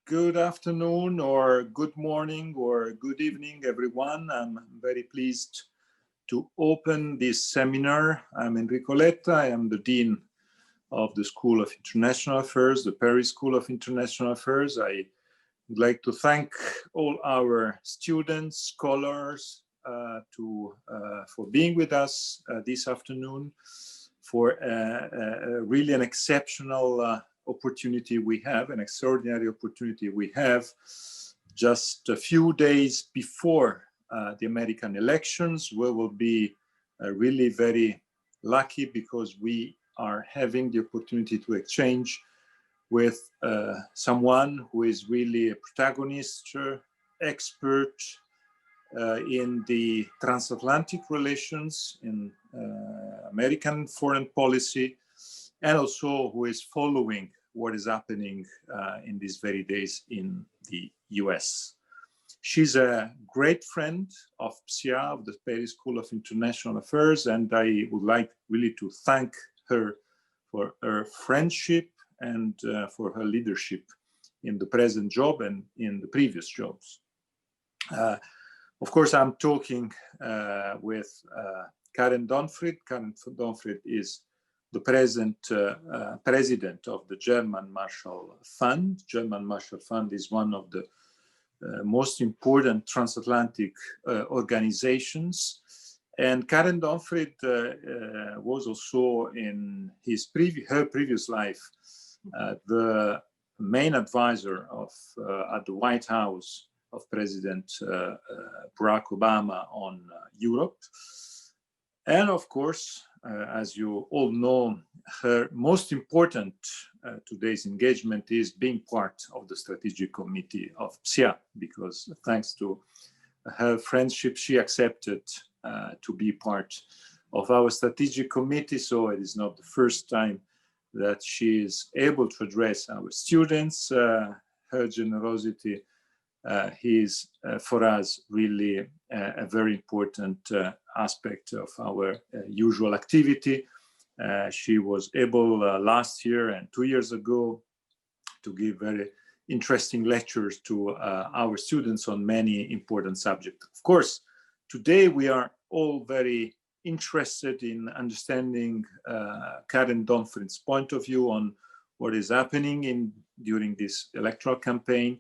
good afternoon, or good morning, or good evening, everyone. I'm very pleased to open this seminar. I'm Enrico Letta. I am the Dean of the School of International Affairs, the Paris School of International Affairs. I would like to thank all our students, scholars, for being with us this afternoon, for really an exceptional opportunity we have, an extraordinary opportunity we have, just a few days before the American elections. We will be really very lucky because we are having the opportunity to exchange with someone who is really a protagonist, expert in the transatlantic relations, in American foreign policy, and also who is following what is happening in these very days in the US. She's a great friend of PSIA, of the Paris School of International Affairs, and I would like really to thank her for her friendship and for her leadership in the present job and in the previous jobs. Of course, I'm talking with Karen Donfried. Karen Donfried is the present president of the German Marshall Fund. German Marshall Fund is one of the most important transatlantic organizations. And Karen Donfried was also in her previous life the main advisor of at the White House of President Barack Obama on Europe. And of course, as you all know, her most important today's engagement is being part of the strategic committee of PSIA, because thanks to her friendship, she accepted to be part of our strategic committee. So it is not the first time that she is able to address our students. Her generosity is for us really a very important aspect of our usual activity. She was able last year and 2 years ago to give very interesting lectures to our students on many important subjects. Of course, today we are all very interested in understanding Karen Donfried's point of view on what is happening during this electoral campaign,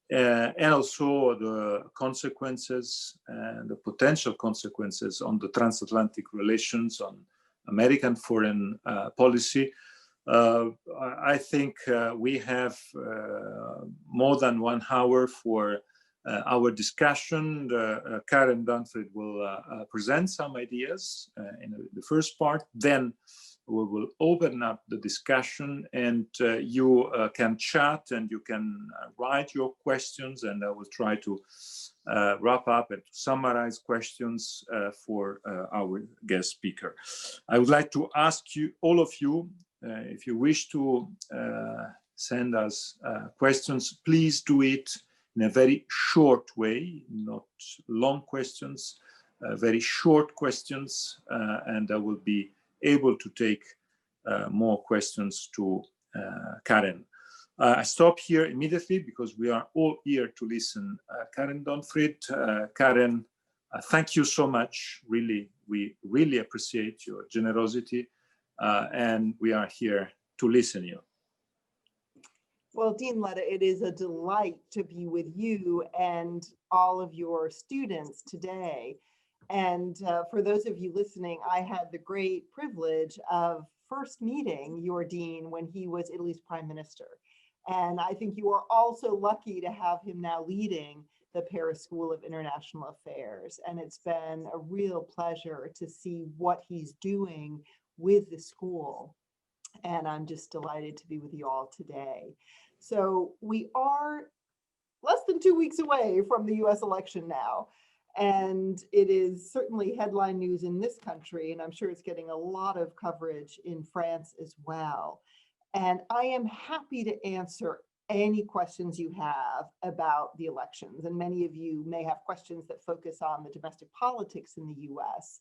and also the consequences and the potential consequences on the transatlantic relations, on American foreign policy. I think we have more than 1 hour for our discussion. Karen Donfried will present some ideas in the first part. Then we will open up the discussion, and you can chat and you can write your questions, and I will try to wrap up and summarize questions for our guest speaker. I would like to ask you, all of you, if you wish to send us questions, please do it in a very short way, not long questions, very short questions, and I will be able to take more questions to Karen. I stop here immediately because we are all here to listen. Karen Donfried, Karen, thank you so much. Really, we really appreciate your generosity, and we are here to listen to you. Well, Dean Letta, it is a delight to be with you and all of your students today. And for those of you listening, I had the great privilege of first meeting your dean when he was Italy's prime minister. And I think you are also lucky to have him now leading the Paris School of International Affairs. And it's been a real pleasure to see what he's doing with the school. And I'm just delighted to be with you all today. So we are less than 2 weeks away from the US election now. And it is certainly headline news in this country, and I'm sure it's getting a lot of coverage in France as well. And I am happy to answer any questions you have about the elections. And many of you may have questions that focus on the domestic politics in the US.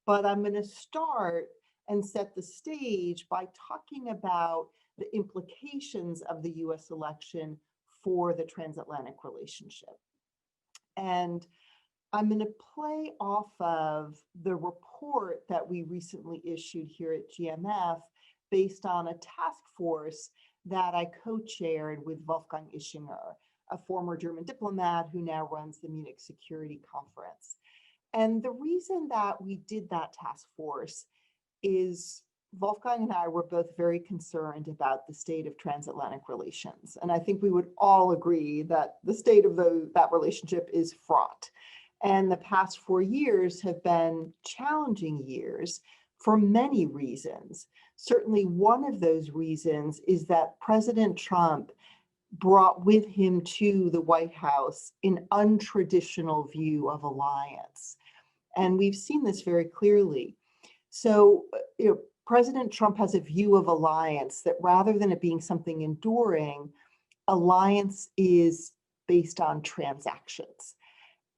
But I'm going to start and set the stage by talking about the implications of the US election for the transatlantic relationship. And I'm going to play off of the report that we recently issued here at GMF based on a task force that I co-chaired with Wolfgang Ischinger, a former German diplomat who now runs the Munich Security Conference. And the reason that we did that task force is Wolfgang and I were both very concerned about the state of transatlantic relations. And I think we would all agree that the state of that relationship is fraught. And the past 4 years have been challenging years for many reasons. Certainly one of those reasons is that President Trump brought with him to the White House an untraditional view of alliance. And we've seen this very clearly. So, President Trump has a view of alliance that rather than it being something enduring, alliance is based on transactions.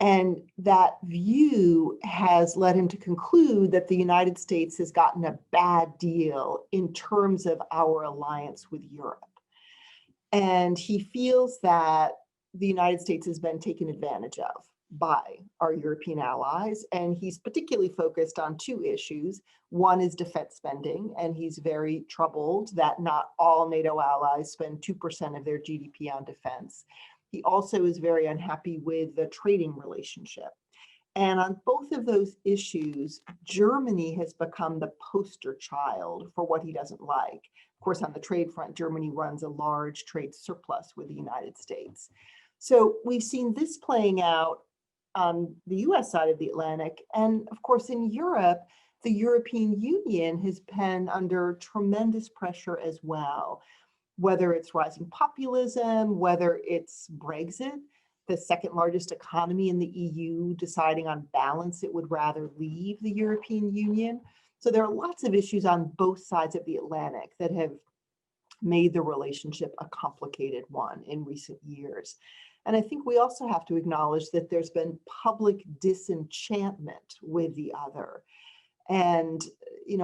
And that view has led him to conclude that the United States has gotten a bad deal in terms of our alliance with Europe. And he feels that the United States has been taken advantage of by our European allies. And he's particularly focused on two issues. One is defense spending, and he's very troubled that not all NATO allies spend 2% of their GDP on defense. He also is very unhappy with the trading relationship. And on both of those issues, Germany has become the poster child for what he doesn't like. Of course, on the trade front, Germany runs a large trade surplus with the United States. So we've seen this playing out on the US side of the Atlantic. And of course, in Europe, the European Union has been under tremendous pressure as well, whether it's rising populism, whether it's Brexit, the second largest economy in the EU, deciding on balance it would rather leave the European Union. So there are lots of issues on both sides of the Atlantic that have made the relationship a complicated one in recent years. And I think we also have to acknowledge that there's been public disenchantment with the other. And,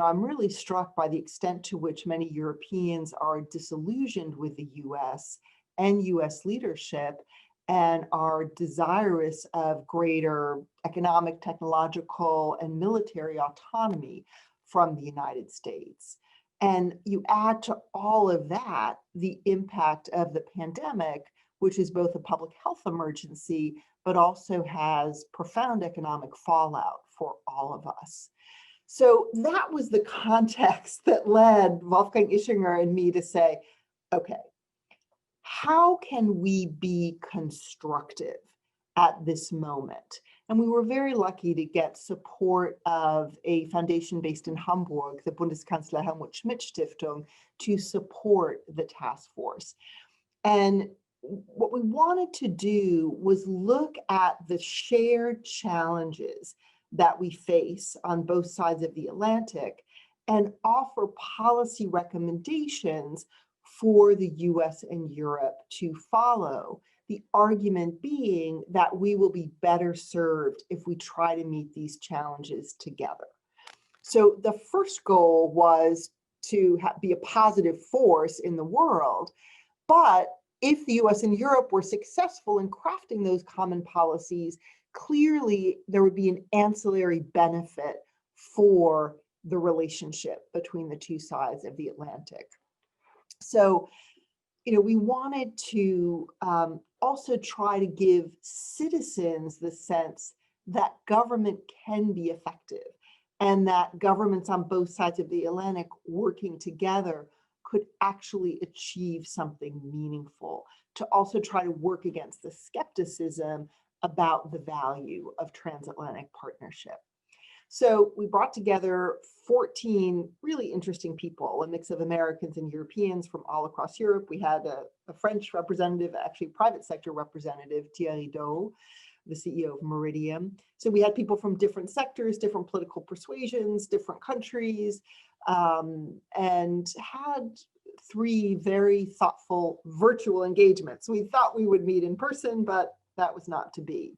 I'm really struck by the extent to which many Europeans are disillusioned with the US and US leadership and are desirous of greater economic, technological, and military autonomy from the United States. And you add to all of that the impact of the pandemic, which is both a public health emergency, but also has profound economic fallout for all of us. So that was the context that led Wolfgang Ischinger and me to say, okay, how can we be constructive at this moment? And we were very lucky to get support of a foundation based in Hamburg, the Bundeskanzler Helmut Schmidt Stiftung, to support the task force. And what we wanted to do was look at the shared challenges that we face on both sides of the Atlantic and offer policy recommendations for the US and Europe to follow. The argument being that we will be better served if we try to meet these challenges together. So the first goal was to be a positive force in the world, but if the US and Europe were successful in crafting those common policies, clearly there would be an ancillary benefit for the relationship between the two sides of the Atlantic. So, we wanted to also try to give citizens the sense that government can be effective and that governments on both sides of the Atlantic working together could actually achieve something meaningful, to also try to work against the skepticism about the value of transatlantic partnership. So we brought together 14 really interesting people, a mix of Americans and Europeans from all across Europe. We had a French representative, actually private sector representative, Thierry Doe, the CEO of Meridiam. So we had people from different sectors, different political persuasions, different countries, and had 3 very thoughtful virtual engagements. We thought we would meet in person, but that was not to be.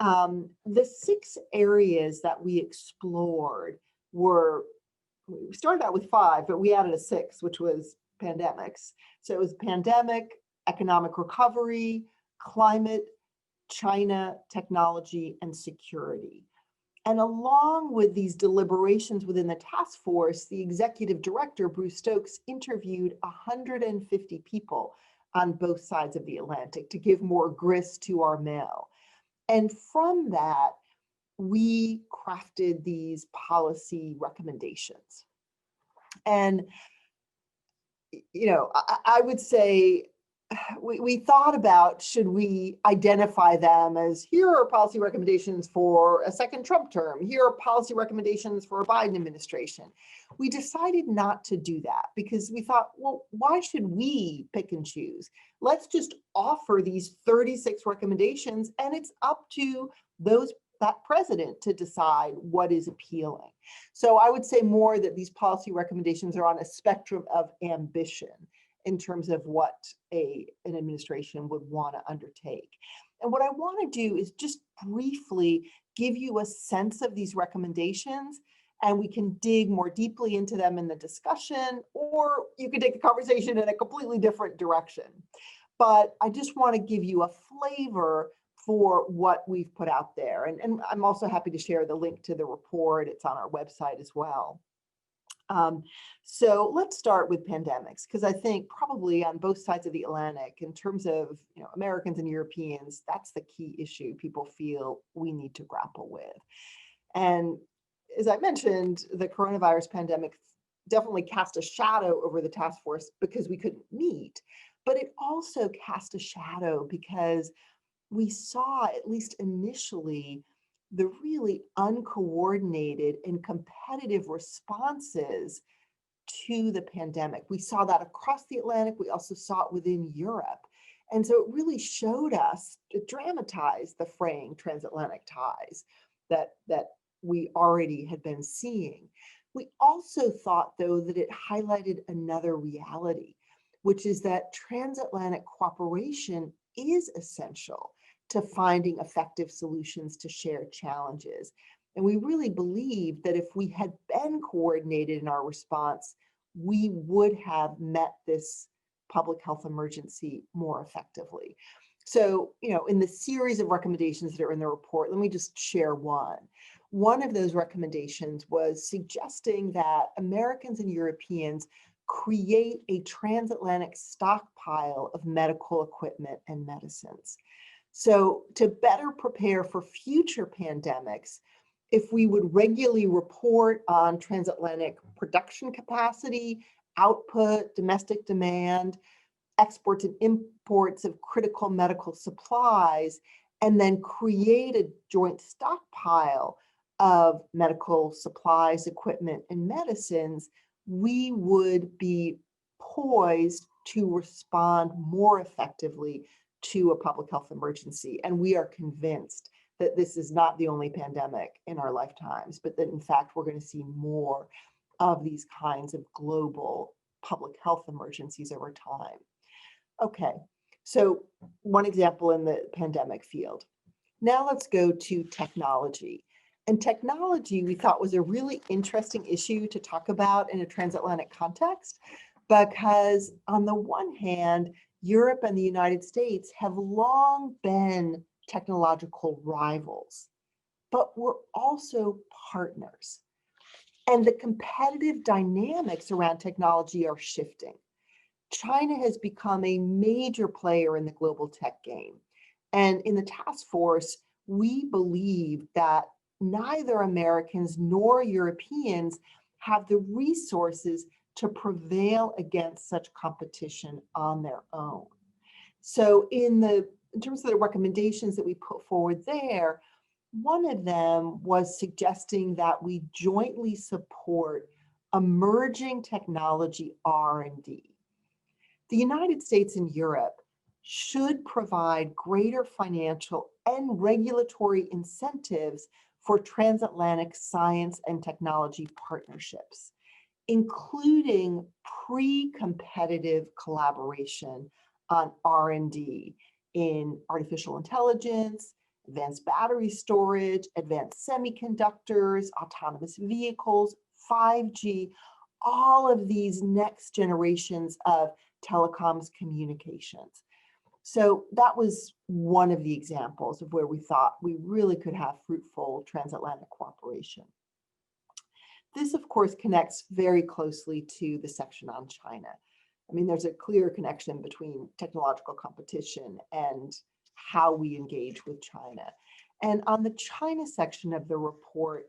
The 6 areas that we explored were, we started out with 5, but we added a 6th, which was pandemics. So it was pandemic, economic recovery, climate, China, technology, and security. And along with these deliberations within the task force, the executive director, Bruce Stokes, interviewed 150 people on both sides of the Atlantic to give more grist to our mill. And from that, we crafted these policy recommendations. And, you know, I would say we thought about, should we identify them as, here are policy recommendations for a second Trump term, here are policy recommendations for a Biden administration. We decided not to do that because we thought, well, why should we pick and choose? Let's just offer these 36 recommendations, and it's up to that president to decide what is appealing. So I would say more that these policy recommendations are on a spectrum of ambition in terms of what an administration would want to undertake. And what I want to do is just briefly give you a sense of these recommendations, and we can dig more deeply into them in the discussion, or you can take the conversation in a completely different direction. But I just want to give you a flavor for what we've put out there. And I'm also happy to share the link to the report. It's on our website as well. So let's start with pandemics, because I think probably on both sides of the Atlantic, in terms of Americans and Europeans, that's the key issue people feel we need to grapple with. And as I mentioned, the coronavirus pandemic definitely cast a shadow over the task force because we couldn't meet, but it also cast a shadow because we saw, at least initially, the really uncoordinated and competitive responses to the pandemic. We saw that across the Atlantic. We also saw it within Europe. And so it really showed us, it dramatized the fraying transatlantic ties that we already had been seeing. We also thought, though, that it highlighted another reality, which is that transatlantic cooperation is essential to finding effective solutions to shared challenges. And we really believe that if we had been coordinated in our response, we would have met this public health emergency more effectively. So, in the series of recommendations that are in the report, let me just share one. One of those recommendations was suggesting that Americans and Europeans create a transatlantic stockpile of medical equipment and medicines. So to better prepare for future pandemics, if we would regularly report on transatlantic production capacity, output, domestic demand, exports and imports of critical medical supplies, and then create a joint stockpile of medical supplies, equipment, and medicines, we would be poised to respond more effectively to a public health emergency. And we are convinced that this is not the only pandemic in our lifetimes, but that in fact, we're going to see more of these kinds of global public health emergencies over time. Okay, so one example in the pandemic field. Now let's go to technology. And technology, we thought, was a really interesting issue to talk about in a transatlantic context, because on the one hand, Europe and the United States have long been technological rivals, but we're also partners. And the competitive dynamics around technology are shifting. China has become a major player in the global tech game. And in the task force, we believe that neither Americans nor Europeans have the resources to prevail against such competition on their own. So in terms of the recommendations that we put forward there, one of them was suggesting that we jointly support emerging technology R&D. The United States and Europe should provide greater financial and regulatory incentives for transatlantic science and technology partnerships, including pre-competitive collaboration on R&D in artificial intelligence, advanced battery storage, advanced semiconductors, autonomous vehicles, 5G, all of these next generations of telecoms communications. So that was one of the examples of where we thought we really could have fruitful transatlantic cooperation. This, of course, connects very closely to the section on China. I mean, there's a clear connection between technological competition and how we engage with China. And on the China section of the report,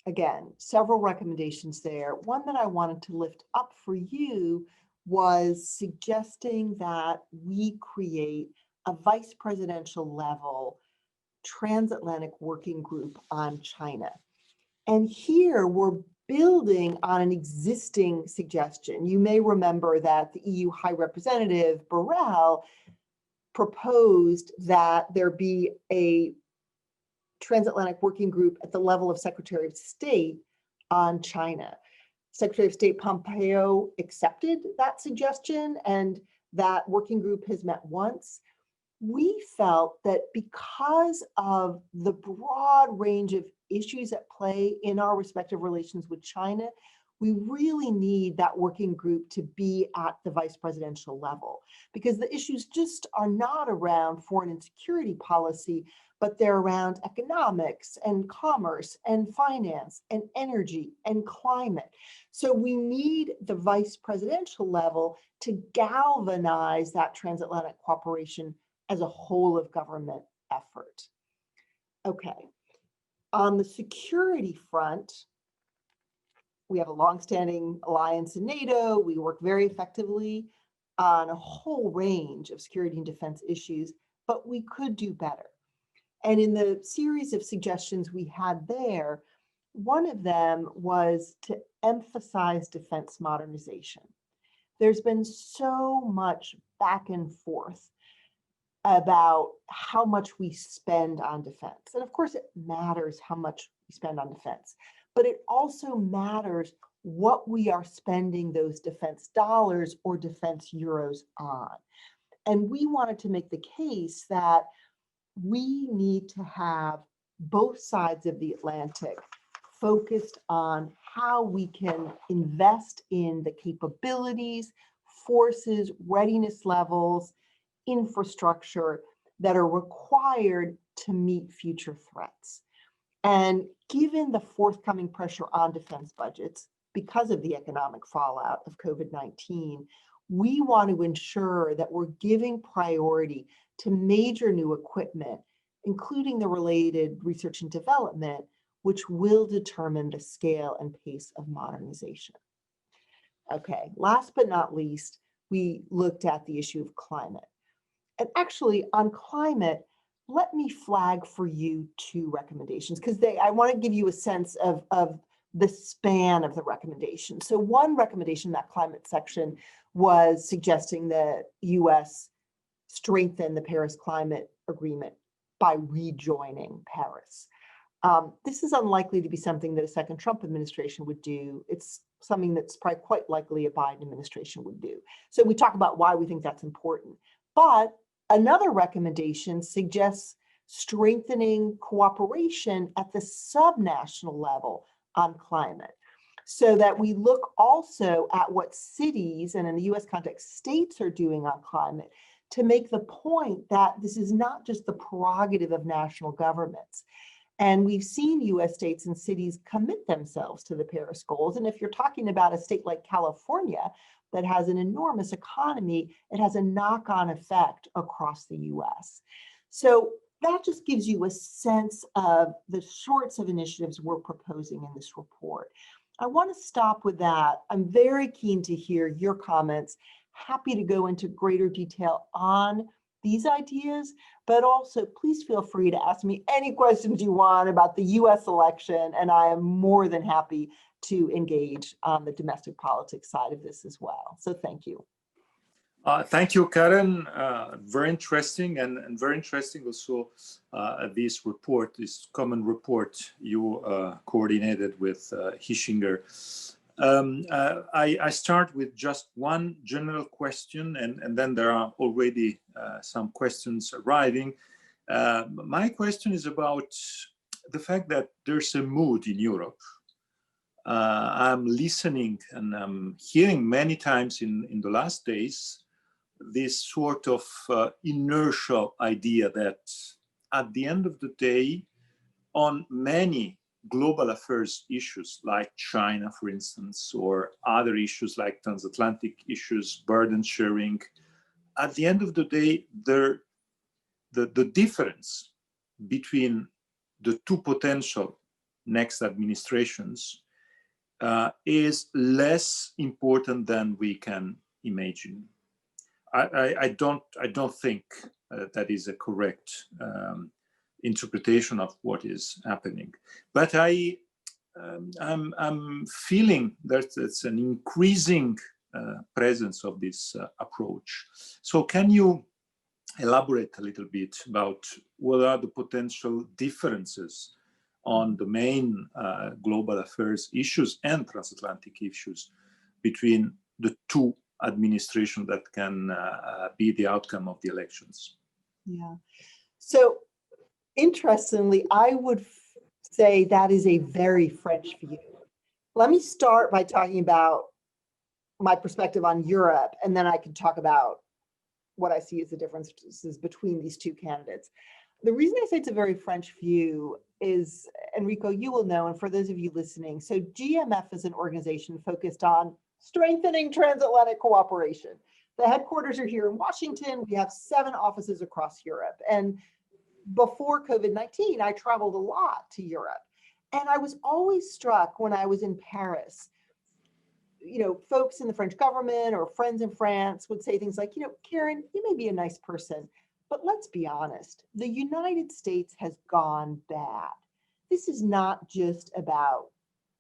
again, several recommendations there. One that I wanted to lift up for you was suggesting that we create a vice presidential level transatlantic working group on China. And here we're building on an existing suggestion. You may remember that the EU High Representative Borrell proposed that there be a transatlantic working group at the level of Secretary of State on China. Secretary of State Pompeo accepted that suggestion, and that working group has met once. We felt that because of the broad range of issues at play in our respective relations with China, we really need that working group to be at the vice presidential level, because the issues just are not around foreign and security policy, but they're around economics and commerce and finance and energy and climate. So we need the vice presidential level to galvanize that transatlantic cooperation as a whole of government effort. Okay, on the security front, we have a longstanding alliance in NATO. We work very effectively on a whole range of security and defense issues, but we could do better. And in the series of suggestions we had there, one of them was to emphasize defense modernization. There's been so much back and forth about how much we spend on defense. And of course, it matters how much we spend on defense, but it also matters what we are spending those defense dollars or defense euros on. And we wanted to make the case that we need to have both sides of the Atlantic focused on how we can invest in the capabilities, forces, readiness levels, infrastructure that are required to meet future threats. And given the forthcoming pressure on defense budgets because of the economic fallout of COVID-19, we want to ensure that we're giving priority to major new equipment, including the related research and development, which will determine the scale and pace of modernization. Okay, last but not least, we looked at the issue of climate. And actually on climate, let me flag for you two recommendations, because I want to give you a sense of the span of the recommendation. So one recommendation in that climate section was suggesting that US strengthen the Paris Climate Agreement by rejoining Paris. This is unlikely to be something that a second Trump administration would do. It's something that's probably quite likely a Biden administration would do. So we talk about why we think that's important. But another recommendation suggests strengthening cooperation at the subnational level on climate, so that we look also at what cities, and in the US context, states are doing on climate, to make the point that this is not just the prerogative of national governments. And we've seen US states and cities commit themselves to the Paris goals. And if you're talking about a state like California that has an enormous economy, it has a knock-on effect across the US. So that just gives you a sense of the sorts of initiatives we're proposing in this report. I want to stop with that. I'm very keen to hear your comments. Happy to go into greater detail on these ideas, but also please feel free to ask me any questions you want about the US election, and I am more than happy to engage on the domestic politics side of this as well. So thank you. Thank you, Karen. Very interesting, and very interesting also this report, this common report you coordinated with Hischinger. I start with just one general question, and then there are already some questions arriving. My question is about the fact that there's a mood in Europe. I'm listening and I'm hearing many times in the last days this sort of inertial idea that at the end of the day, on many global affairs issues like China, for instance, or other issues like transatlantic issues, burden sharing, at the end of the day, the difference between the two potential next administrations is less important than we can imagine. I don't think that is a correct interpretation of what is happening, but I'm feeling that it's an increasing presence of this approach. So can you elaborate a little bit about what are the potential differences on the main global affairs issues and transatlantic issues between the two administrations that can be the outcome of the elections? Yeah. So interestingly, I would say that is a very French view. Let me start by talking about my perspective on Europe, and then I can talk about what I see as the differences between these two candidates. The reason I say it's a very French view is, Enrico, you will know, and for those of you listening, so GMF is an organization focused on strengthening transatlantic cooperation. The headquarters are here in Washington. We have 7 offices across Europe. And before COVID-19, I traveled a lot to Europe. And I was always struck when I was in Paris, you know, folks in the French government or friends in France would say things like, you know, Karen, you may be a nice person, but let's be honest, the United States has gone bad. This is not just about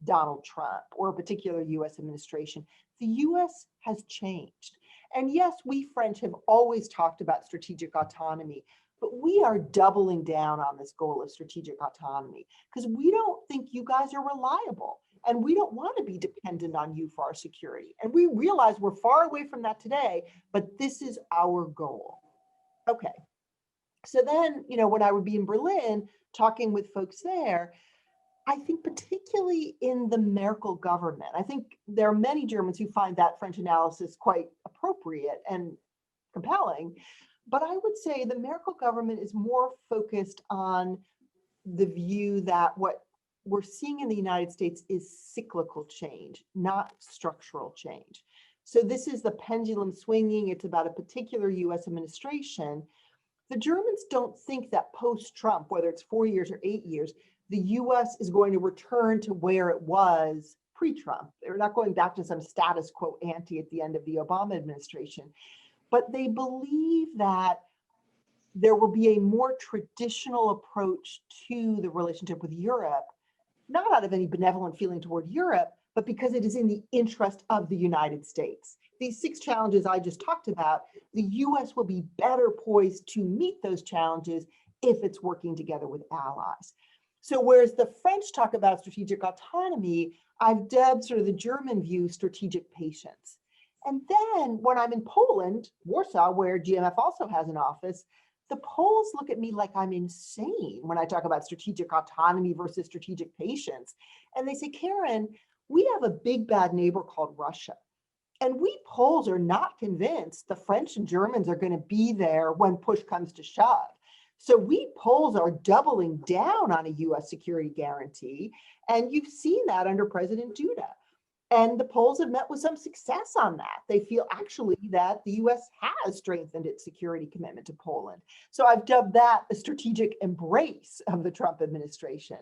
Donald Trump or a particular US administration. The US has changed. And yes, we French have always talked about strategic autonomy, but we are doubling down on this goal of strategic autonomy because we don't think you guys are reliable. And we don't want to be dependent on you for our security. And we realize we're far away from that today, but this is our goal. Okay. So then, you know, when I would be in Berlin talking with folks there, I think particularly in the Merkel government, I think there are many Germans who find that French analysis quite appropriate and compelling. But I would say the Merkel government is more focused on the view that what we're seeing in the United States is cyclical change, not structural change. So this is the pendulum swinging. It's about a particular US administration. The Germans don't think that post-Trump, whether it's 4 years or 8 years, the US is going to return to where it was pre-Trump. They're not going back to some status quo ante at the end of the Obama administration. But they believe that there will be a more traditional approach to the relationship with Europe, not out of any benevolent feeling toward Europe, but because it is in the interest of the United States. These 6 challenges I just talked about, the US will be better poised to meet those challenges if it's working together with allies. So whereas the French talk about strategic autonomy, I've dubbed sort of the German view strategic patience. And then when I'm in Poland, Warsaw, where GMF also has an office, the Poles look at me like I'm insane when I talk about strategic autonomy versus strategic patience. And they say, Karen, we have a big bad neighbor called Russia. And we Poles are not convinced the French and Germans are going to be there when push comes to shove. So we Poles are doubling down on a US security guarantee. And you've seen that under President Duda. And the Poles have met with some success on that. They feel actually that the US has strengthened its security commitment to Poland. So I've dubbed that a strategic embrace of the Trump administration.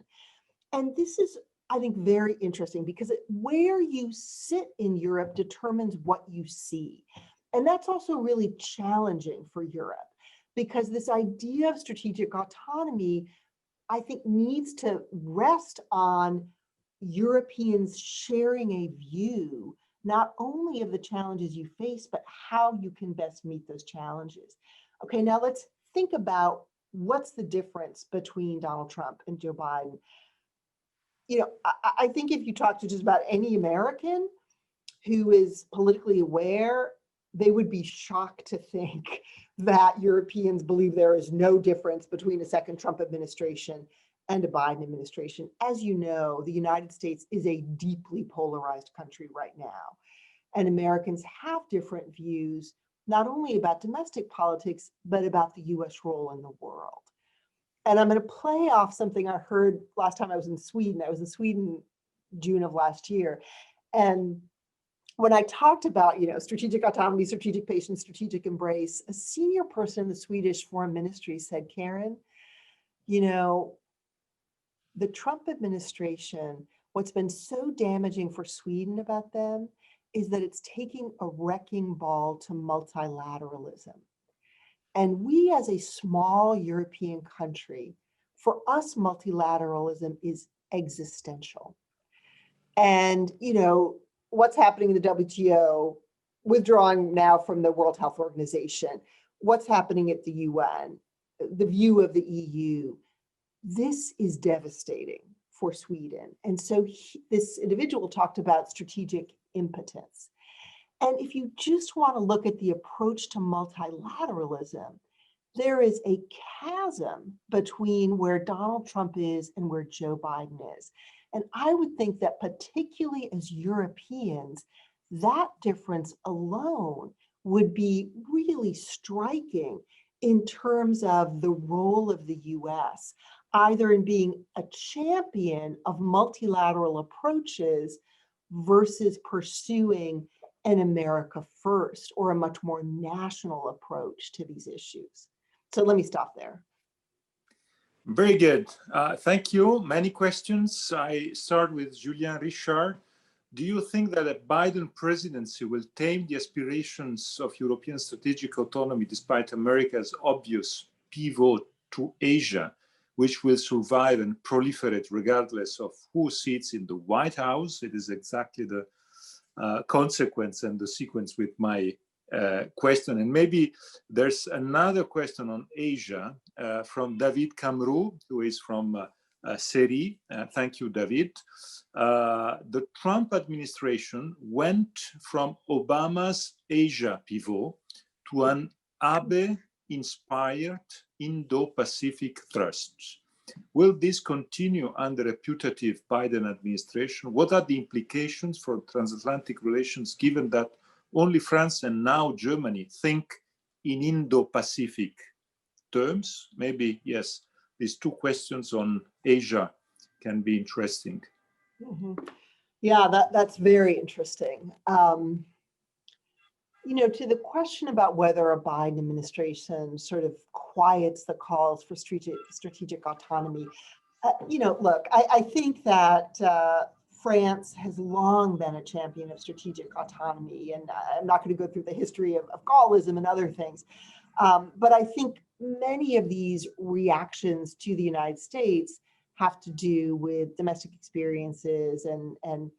And this is, I think, very interesting because where you sit in Europe determines what you see. And that's also really challenging for Europe because this idea of strategic autonomy, I think, needs to rest on Europeans sharing a view, not only of the challenges you face, but how you can best meet those challenges. Okay, now let's think about what's the difference between Donald Trump and Joe Biden. You know, I think if you talk to just about any American who is politically aware, they would be shocked to think that Europeans believe there is no difference between a second Trump administration and a Biden administration. As you know, the United States is a deeply polarized country right now, and Americans have different views not only about domestic politics, but about the US role in the world. And I'm going to play off something I heard last time I was in Sweden. I was in Sweden June of last year. And when I talked about, strategic autonomy, strategic patience, strategic embrace, a senior person in the Swedish Foreign Ministry said, Karen, the Trump administration, what's been so damaging for Sweden about them is that it's taking a wrecking ball to multilateralism. And we, as a small European country, for us, multilateralism is existential. And, what's happening in the WTO, withdrawing now from the World Health Organization, what's happening at the UN, the view of the EU, this is devastating for Sweden. And so this individual talked about strategic impotence. And if you just want to look at the approach to multilateralism, there is a chasm between where Donald Trump is and where Joe Biden is. And I would think that particularly as Europeans, that difference alone would be really striking in terms of the role of the US, either in being a champion of multilateral approaches versus pursuing an America first or a much more national approach to these issues. So let me stop there. Very good. Thank you. Many questions. I start with Julien Richard. Do you think that a Biden presidency will tame the aspirations of European strategic autonomy despite America's obvious pivot to Asia, which will survive and proliferate regardless of who sits in the White House? It is exactly the consequence and the sequence with my question. And maybe there's another question on Asia from David Kamru, who is from SERI. Thank you, David. The Trump administration went from Obama's Asia pivot to an Abe-inspired Indo-Pacific thrust. Will this continue under a putative Biden administration? What are the implications for transatlantic relations, given that only France and now Germany think in Indo-Pacific terms? Maybe, yes, these two questions on Asia can be interesting. Mm-hmm. Yeah, that's very interesting. To the question about whether a Biden administration sort of quiets the calls for strategic autonomy, look, I think that France has long been a champion of strategic autonomy, and I'm not going to go through the history of Gaullism and other things, but I think many of these reactions to the United States have to do with domestic experiences and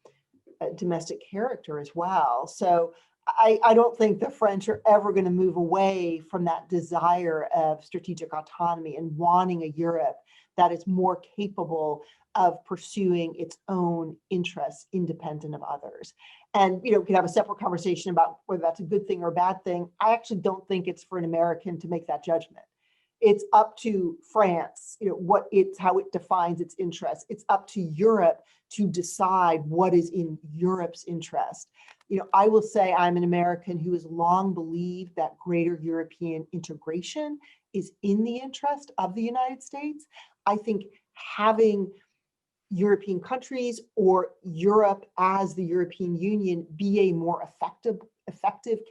domestic character as well. So I don't think the French are ever going to move away from that desire of strategic autonomy and wanting a Europe that is more capable of pursuing its own interests independent of others. And, we can have a separate conversation about whether that's a good thing or a bad thing. I actually don't think it's for an American to make that judgment. It's up to France, how it defines its interests. It's up to Europe to decide what is in Europe's interest. I will say I'm an American who has long believed that greater European integration is in the interest of the United States. I think having European countries or Europe as the European Union be a more effective,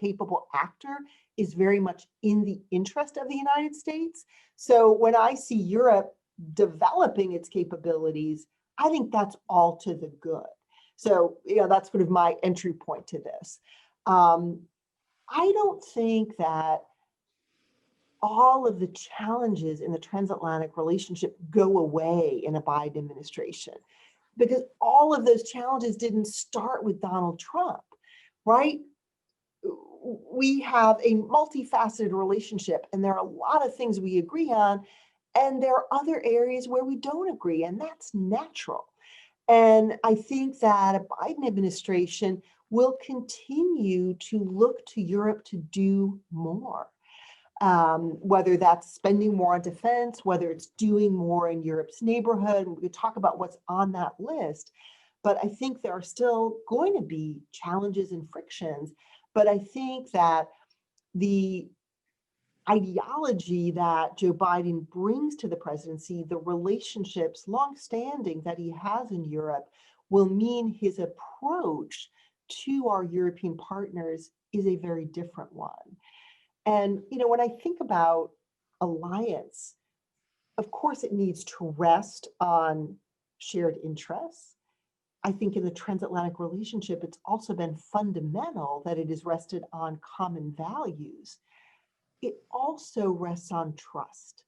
capable actor is very much in the interest of the United States. So when I see Europe developing its capabilities, I think that's all to the good. So, that's sort of my entry point to this. I don't think that all of the challenges in the transatlantic relationship go away in a Biden administration, because all of those challenges didn't start with Donald Trump, right? We have a multifaceted relationship, and there are a lot of things we agree on, and there are other areas where we don't agree, and that's natural. And I think that a Biden administration will continue to look to Europe to do more, whether that's spending more on defense, whether it's doing more in Europe's neighborhood. We could talk about what's on that list, but I think there are still going to be challenges and frictions. But I think that the ideology that Joe Biden brings to the presidency, the relationships longstanding that he has in Europe, will mean his approach to our European partners is a very different one. And, when I think about alliance, of course, it needs to rest on shared interests. I think in the transatlantic relationship, it's also been fundamental that it is rested on common values. It also rests on trust.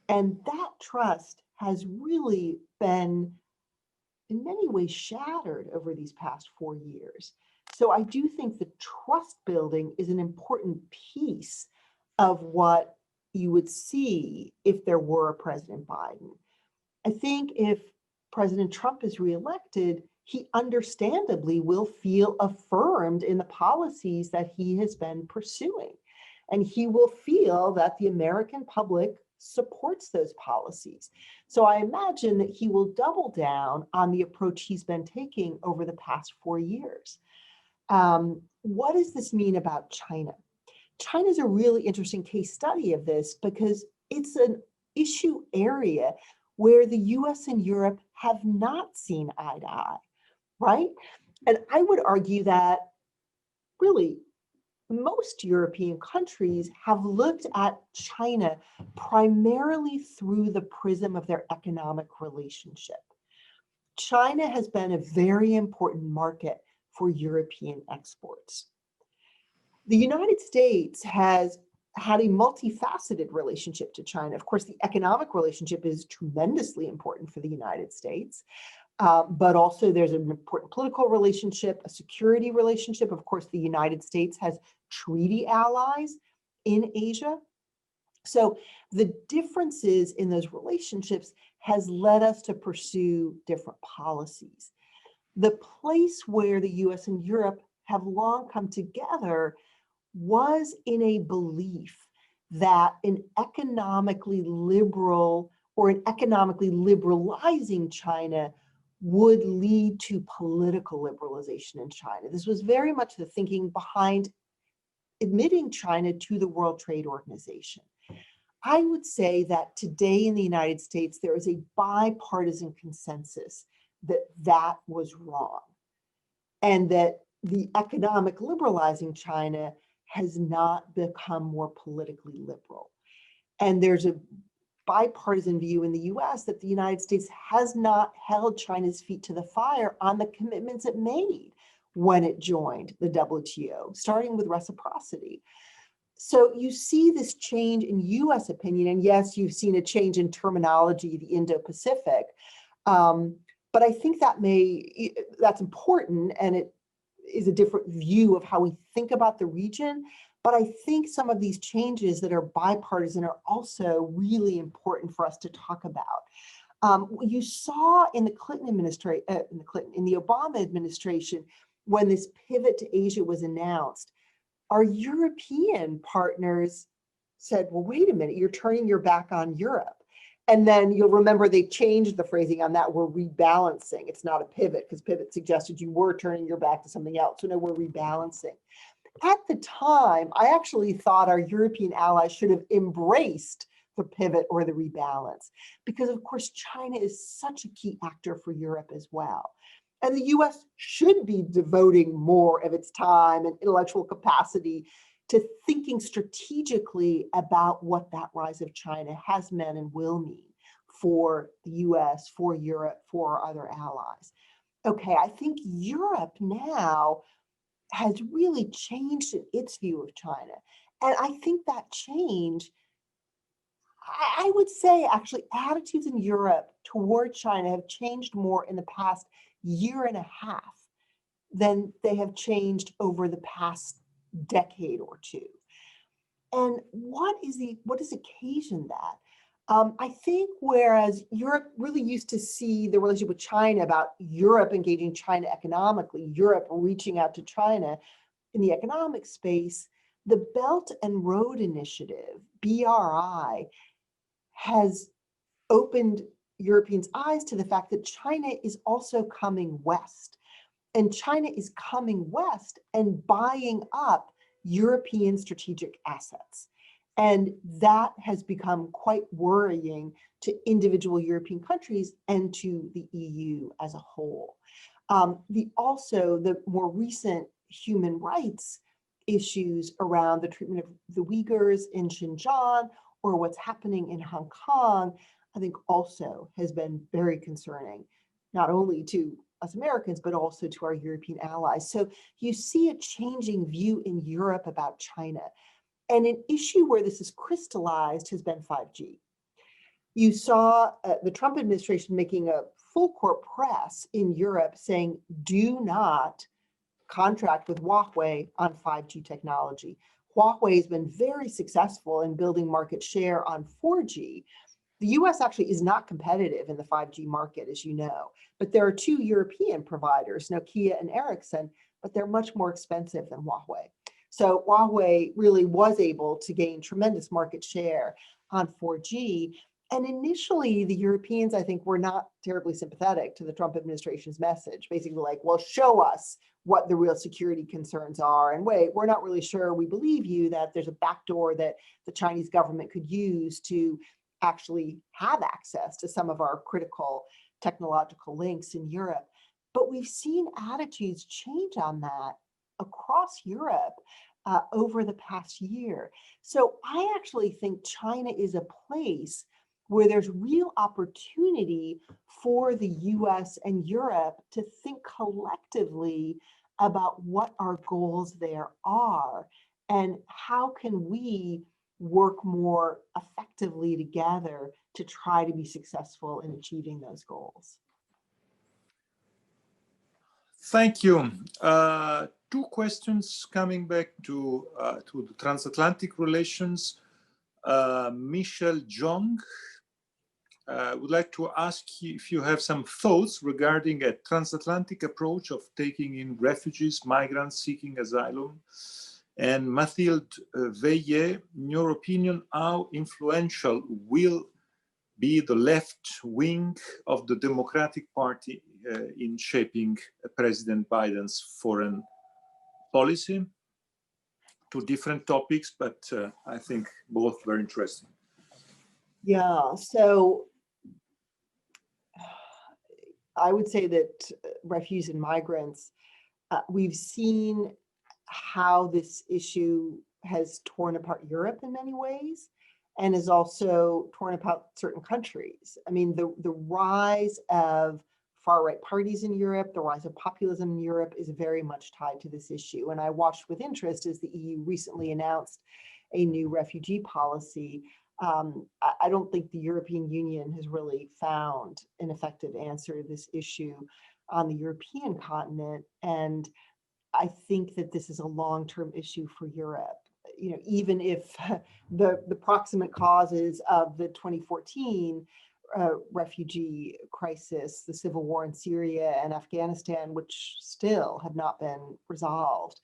And that trust has really been, in many ways, shattered over these past 4 years. So I do think the trust building is an important piece of what you would see if there were a President Biden. I think if President Trump is reelected, he understandably will feel affirmed in the policies that he has been pursuing. And he will feel that the American public supports those policies. So I imagine that he will double down on the approach he's been taking over the past 4 years. What does this mean about China? China is a really interesting case study of this because it's an issue area where the US and Europe have not seen eye to eye, right? And I would argue that really most European countries have looked at China primarily through the prism of their economic relationship. China has been a very important market for European exports. The United States has had a multifaceted relationship to China. Of course, the economic relationship is tremendously important for the United States, but also there's an important political relationship, a security relationship. Of course, the United States has treaty allies in Asia. So the differences in those relationships has led us to pursue different policies. The place where the US and Europe have long come together was in a belief that an economically liberal or an economically liberalizing China would lead to political liberalization in China. This was very much the thinking behind admitting China to the World Trade Organization. I would say that today in the United States, there is a bipartisan consensus that that was wrong, and that the economic liberalizing China has not become more politically liberal. And there's a bipartisan view in the US that the United States has not held China's feet to the fire on the commitments it made when it joined the WTO, starting with reciprocity. So you see this change in US opinion, and yes, you've seen a change in terminology, the Indo-Pacific, but I think that's important, and it is a different view of how we think about the region. But I think some of these changes that are bipartisan are also really important for us to talk about. You saw in the Clinton administration, in the Obama administration, when this pivot to Asia was announced, our European partners said, well, wait a minute, you're turning your back on Europe. And then you'll remember they changed the phrasing on that. We're rebalancing. It's not a pivot, because pivot suggested you were turning your back to something else. So no, we're rebalancing. At the time, I actually thought our European allies should have embraced the pivot or the rebalance, because of course, China is such a key actor for Europe as well. And the US should be devoting more of its time and intellectual capacity to thinking strategically about what that rise of China has meant and will mean for the US, for Europe, for our other allies. Okay, I think Europe now has really changed in its view of China. And I think that change, I would say actually attitudes in Europe toward China have changed more in the past year and a half than they have changed over the past decade or two. And what has occasioned that? I think whereas Europe really used to see the relationship with China about Europe engaging China economically, Europe reaching out to China in the economic space, the Belt and Road Initiative, BRI, has opened Europeans' eyes to the fact that China is also coming west. And China is coming west and buying up European strategic assets. And that has become quite worrying to individual European countries and to the EU as a whole. The more recent human rights issues around the treatment of the Uyghurs in Xinjiang or what's happening in Hong Kong, I think also has been very concerning, not only to us Americans, but also to our European allies. So you see a changing view in Europe about China. And an issue where this is crystallized has been 5G. You saw the Trump administration making a full court press in Europe saying, do not contract with Huawei on 5G technology. Huawei has been very successful in building market share on 4G. The US actually is not competitive in the 5G market, as you know, but there are two European providers, Nokia and Ericsson, but they're much more expensive than Huawei. So Huawei really was able to gain tremendous market share on 4G. And initially, the Europeans, I think, were not terribly sympathetic to the Trump administration's message, basically like, well, show us what the real security concerns are. And wait, we're not really sure we believe you that there's a backdoor that the Chinese government could use to actually have access to some of our critical technological links in Europe. But we've seen attitudes change on that across Europe over the past year. So I actually think China is a place where there's real opportunity for the US and Europe to think collectively about what our goals there are and how can we work more effectively together to try to be successful in achieving those goals. Thank you. Two questions coming back to the transatlantic relations. Michelle Jong would like to ask you if you have some thoughts regarding a transatlantic approach of taking in refugees, migrants seeking asylum. And Mathilde Veillet, in your opinion, how influential will be the left wing of the Democratic Party in shaping President Biden's foreign policy? Two different topics, but I think both very interesting. Yeah, so I would say that refugees and migrants, we've seen how this issue has torn apart Europe in many ways and has also torn apart certain countries. I mean, the rise of far-right parties in Europe, the rise of populism in Europe is very much tied to this issue. And I watched with interest as the EU recently announced a new refugee policy. I don't think the European Union has really found an effective answer to this issue on the European continent. And I think that this is a long-term issue for Europe. You know, even if the proximate causes of the 2014 refugee crisis, the civil war in Syria and Afghanistan, which still have not been resolved,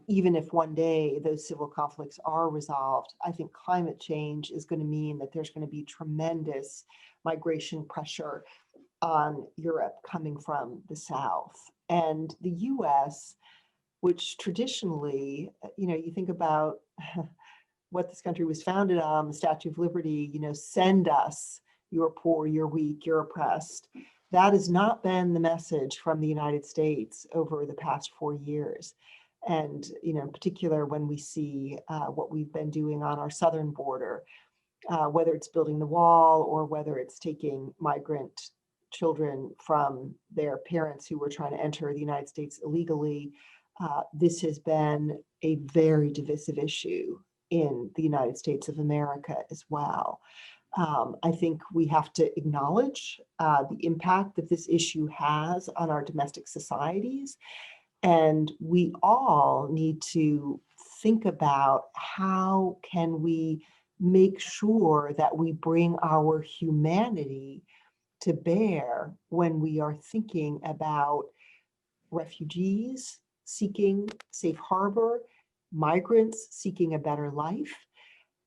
even if one day those civil conflicts are resolved, I think climate change is going to mean that there's going to be tremendous migration pressure on Europe coming from the South. And the US, which traditionally, you know, you think about what this country was founded on, the Statue of Liberty, you know, send us, you're poor, you're weak, you're oppressed. That has not been the message from the United States over the past 4 years. And, you know, in particular, when we see what we've been doing on our southern border, whether it's building the wall or whether it's taking migrant children from their parents who were trying to enter the United States illegally, this has been a very divisive issue in the United States of America as well. I think we have to acknowledge the impact that this issue has on our domestic societies. And we all need to think about how can we make sure that we bring our humanity to bear when we are thinking about refugees seeking safe harbor, migrants seeking a better life.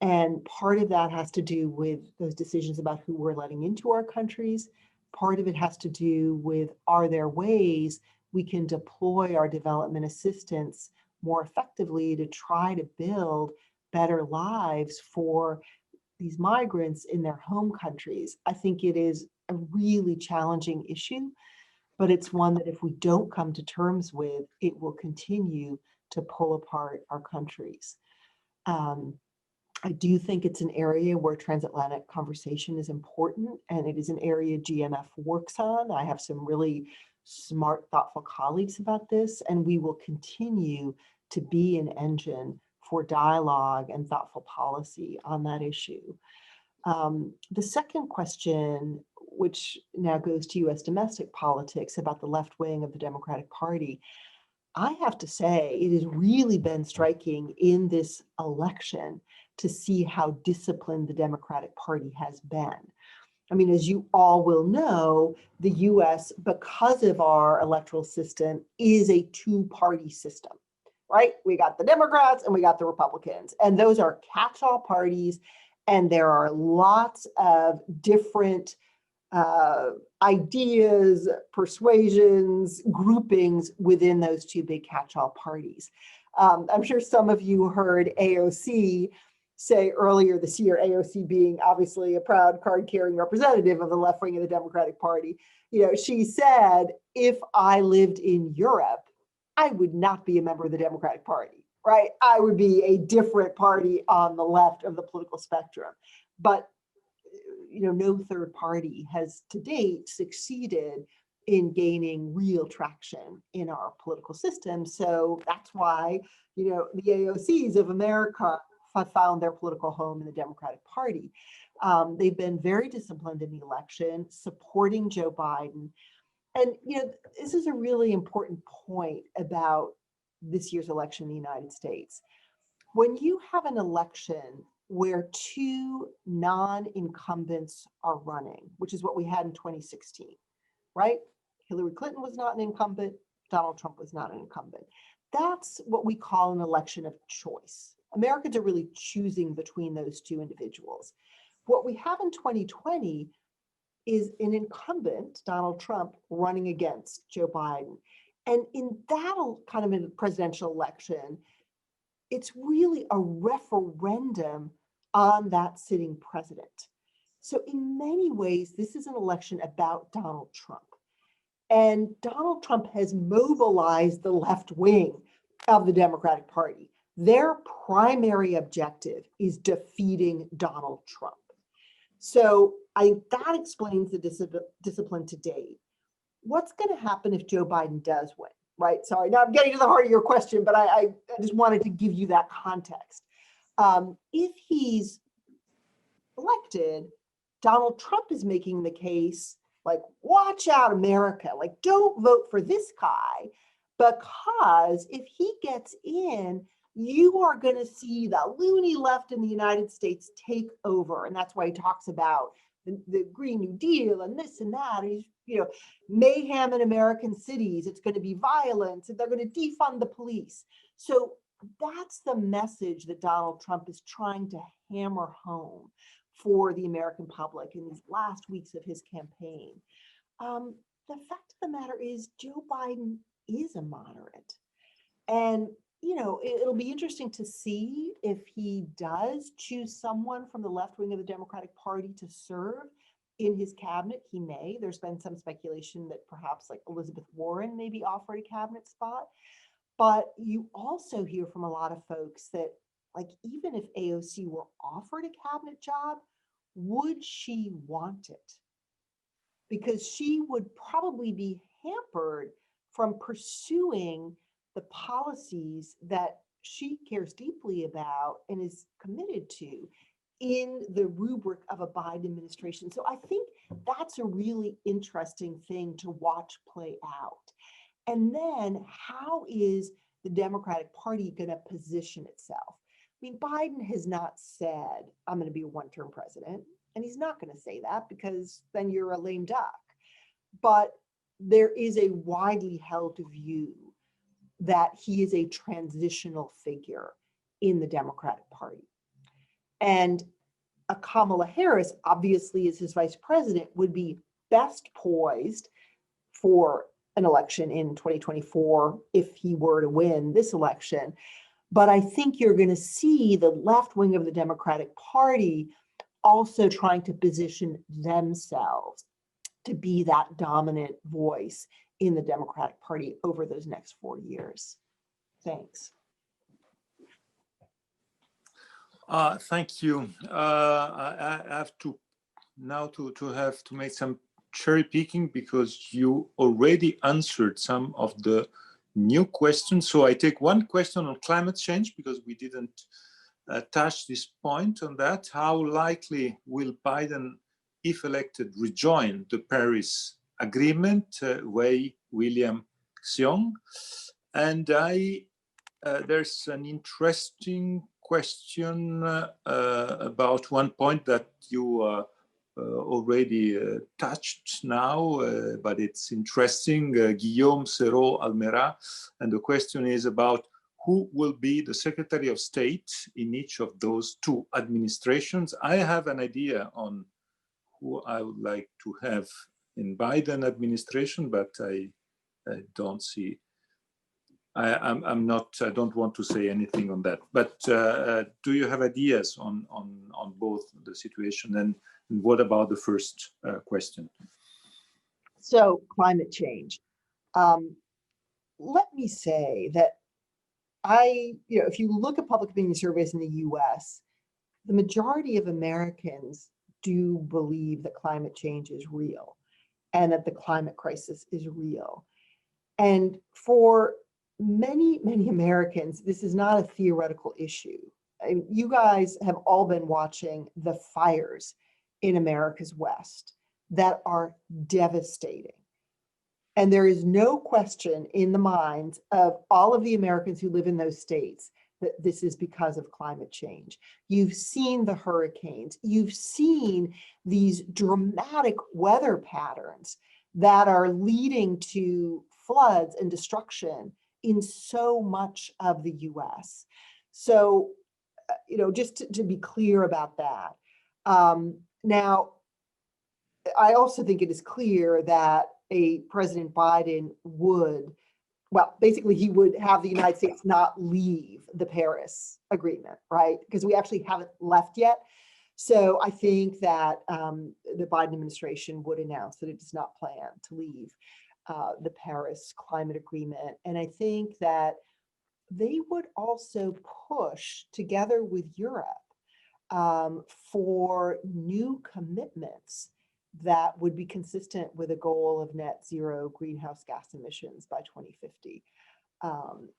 And part of that has to do with those decisions about who we're letting into our countries. Part of it has to do with, are there ways we can deploy our development assistance more effectively to try to build better lives for these migrants in their home countries. I think it is a really challenging issue, but it's one that if we don't come to terms with, it will continue to pull apart our countries. I do think it's an area where transatlantic conversation is important, and it is an area GMF works on. I have some really smart, thoughtful colleagues about this, and we will continue to be an engine for dialogue and thoughtful policy on that issue. The second question, which now goes to US domestic politics about the left wing of the Democratic Party, I have to say it has really been striking in this election to see how disciplined the Democratic Party has been. I mean, as you all will know, the US, because of our electoral system, is a two-party system, right? We got the Democrats and we got the Republicans, and those are catch-all parties, and there are lots of different ideas, persuasions, groupings within those two big catch-all parties. I'm sure some of you heard AOC say earlier this year, AOC being obviously a proud card-carrying representative of the left wing of the Democratic Party, she said, if I lived in Europe, I would not be a member of the Democratic Party, right? I would be a different party on the left of the political spectrum. But no third party has to date succeeded in gaining real traction in our political system. So that's why, the AOCs of America have found their political home in the Democratic Party. They've been very disciplined in the election, supporting Joe Biden. And, this is a really important point about this year's election in the United States. When you have an election where two non-incumbents are running, which is what we had in 2016, right? Hillary Clinton was not an incumbent, Donald Trump was not an incumbent. That's what we call an election of choice. Americans are really choosing between those two individuals. What we have in 2020 is an incumbent, Donald Trump, running against Joe Biden. And in that kind of a presidential election, it's really a referendum on that sitting president. So in many ways, this is an election about Donald Trump. And Donald Trump has mobilized the left wing of the Democratic Party. Their primary objective is defeating Donald Trump. So I think that explains the discipline to date. What's going to happen if Joe Biden does win, right? Sorry, now I'm getting to the heart of your question, but I just wanted to give you that context. If he's elected, Donald Trump is making the case, like, watch out, America, like, don't vote for this guy, because if he gets in, you are going to see the loony left in the United States take over. And that's why he talks about the Green New Deal and this and that. He's, mayhem in American cities. It's going to be violence, and they're going to defund the police. So that's the message that Donald Trump is trying to hammer home for the American public in these last weeks of his campaign. The fact of the matter is Joe Biden is a moderate. And, it'll be interesting to see if he does choose someone from the left wing of the Democratic Party to serve in his cabinet. He may. There's been some speculation that perhaps like Elizabeth Warren may be offered a cabinet spot. But you also hear from a lot of folks that, like, even if AOC were offered a cabinet job, would she want it? Because she would probably be hampered from pursuing the policies that she cares deeply about and is committed to in the rubric of a Biden administration. So I think that's a really interesting thing to watch play out. And then how is the Democratic Party going to position itself? I mean, Biden has not said, I'm going to be a one-term president, and he's not going to say that because then you're a lame duck. But there is a widely held view that he is a transitional figure in the Democratic Party. And a Kamala Harris, obviously, as his vice president, would be best poised for an election in 2024 if he were to win this election. But I think you're going to see the left wing of the Democratic Party also trying to position themselves to be that dominant voice in the Democratic Party over those next 4 years. Thanks. Thank you. I have to now have to make some cherry picking because you already answered some of the new questions. So I take one question on climate change because we didn't touch this point on that. How likely will Biden, if elected, rejoin the Paris Agreement? Wei William Xiong. And there's an interesting question about one point that you already touched now, but it's interesting. Guillaume Serrault Almera, and the question is about who will be the Secretary of State in each of those two administrations. I have an idea on who I would like to have in Biden administration, but I don't see. I'm not. I don't want to say anything on that. But do you have ideas on both the situation and what about the first question? So climate change. Let me say that if you look at public opinion surveys in the US, the majority of Americans do believe that climate change is real and that the climate crisis is real. And for many, many Americans, this is not a theoretical issue. You guys have all been watching the fires in America's West that are devastating. And there is no question in the minds of all of the Americans who live in those states that this is because of climate change. You've seen the hurricanes. You've seen these dramatic weather patterns that are leading to floods and destruction in so much of the US. So, just to be clear about that. Now, I also think it is clear that a President Biden would, basically he would have the United States not leave the Paris Agreement, right? Because we actually haven't left yet. So I think that the Biden administration would announce that it does not plan to leave the Paris Climate Agreement. And I think that they would also push together with Europe for new commitments that would be consistent with a goal of net zero greenhouse gas emissions by 2050.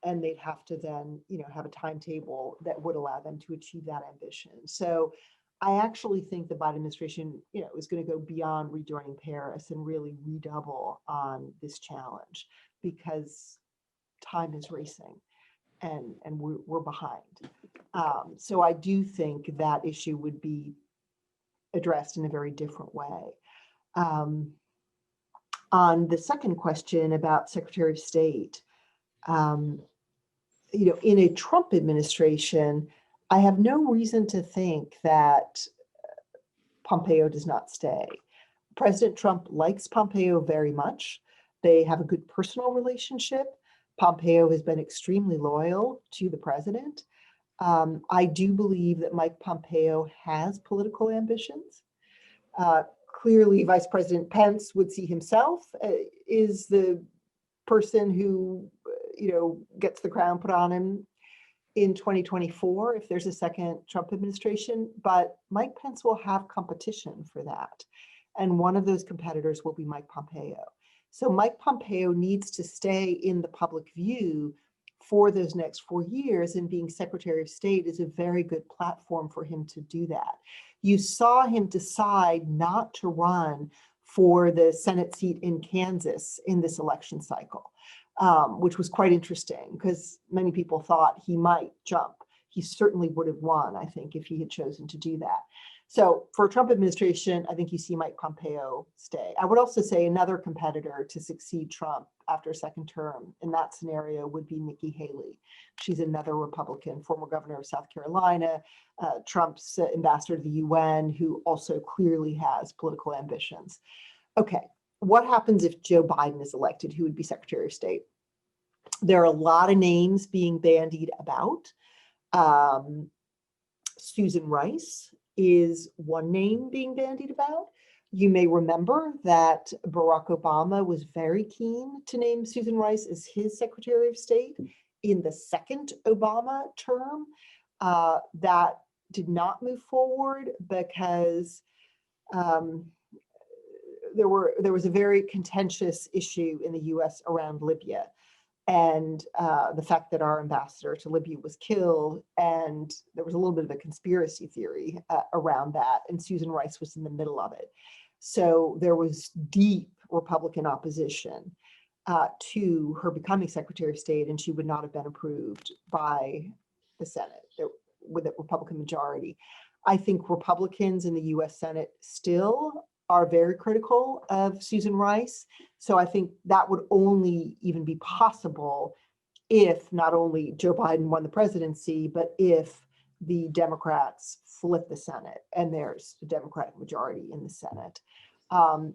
And they'd have to then, have a timetable that would allow them to achieve that ambition. So I actually think the Biden administration, is going to go beyond rejoining Paris and really redouble on this challenge because time is racing and we're behind. So I do think that issue would be addressed in a very different way. On the second question about Secretary of State, in a Trump administration, I have no reason to think that Pompeo does not stay. President Trump likes Pompeo very much. They have a good personal relationship. Pompeo has been extremely loyal to the president. I do believe that Mike Pompeo has political ambitions. Clearly, Vice President Pence would see himself is the person who, gets the crown put on him in 2024 if there's a second Trump administration. But Mike Pence will have competition for that. And one of those competitors will be Mike Pompeo. So Mike Pompeo needs to stay in the public view for those next 4 years, and being Secretary of State is a very good platform for him to do that. You saw him decide not to run for the Senate seat in Kansas in this election cycle, which was quite interesting because many people thought he might jump. He certainly would have won, I think, if he had chosen to do that. So for a Trump administration, I think you see Mike Pompeo stay. I would also say another competitor to succeed Trump after a second term in that scenario would be Nikki Haley. She's another Republican, former governor of South Carolina, Trump's ambassador to the UN, who also clearly has political ambitions. Okay, what happens if Joe Biden is elected? Who would be Secretary of State? There are a lot of names being bandied about. Susan Rice is one name being bandied about. You may remember that Barack Obama was very keen to name Susan Rice as his Secretary of State in the second Obama term. That did not move forward because there was a very contentious issue in the US around Libya, and the fact that our ambassador to Libya was killed, and there was a little bit of a conspiracy theory around that, and Susan Rice was in the middle of it. So there was deep Republican opposition to her becoming Secretary of State, and she would not have been approved by the Senate with a Republican majority. I think Republicans in the US Senate still are very critical of Susan Rice. So I think that would only even be possible if not only Joe Biden won the presidency, but if the Democrats flip the Senate and there's a Democratic majority in the Senate.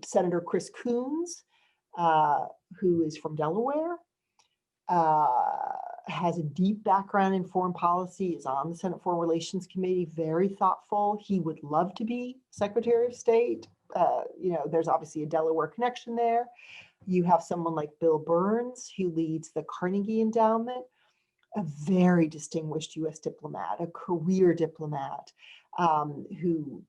Senator Chris Coons, who is from Delaware, has a deep background in foreign policy, is on the Senate Foreign Relations Committee, very thoughtful. He would love to be Secretary of State. There's obviously a Delaware connection there. You have someone like Bill Burns, who leads the Carnegie Endowment, a very distinguished US diplomat, a career diplomat, who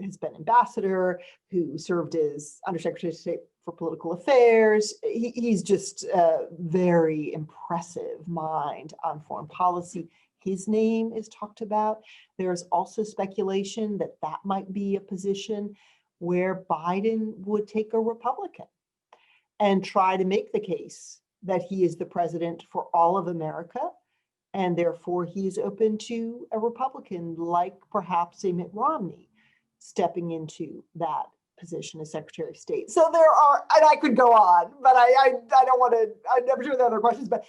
has been ambassador, who served as Undersecretary of State for Political Affairs. He's just a very impressive mind on foreign policy. His name is talked about. There's also speculation that that might be a position where Biden would take a Republican and try to make the case that he is the president for all of America, and therefore he is open to a Republican like perhaps a Mitt Romney stepping into that position as Secretary of State. So there are, and I could go on, but I don't want to, I'm never sure there are other questions, but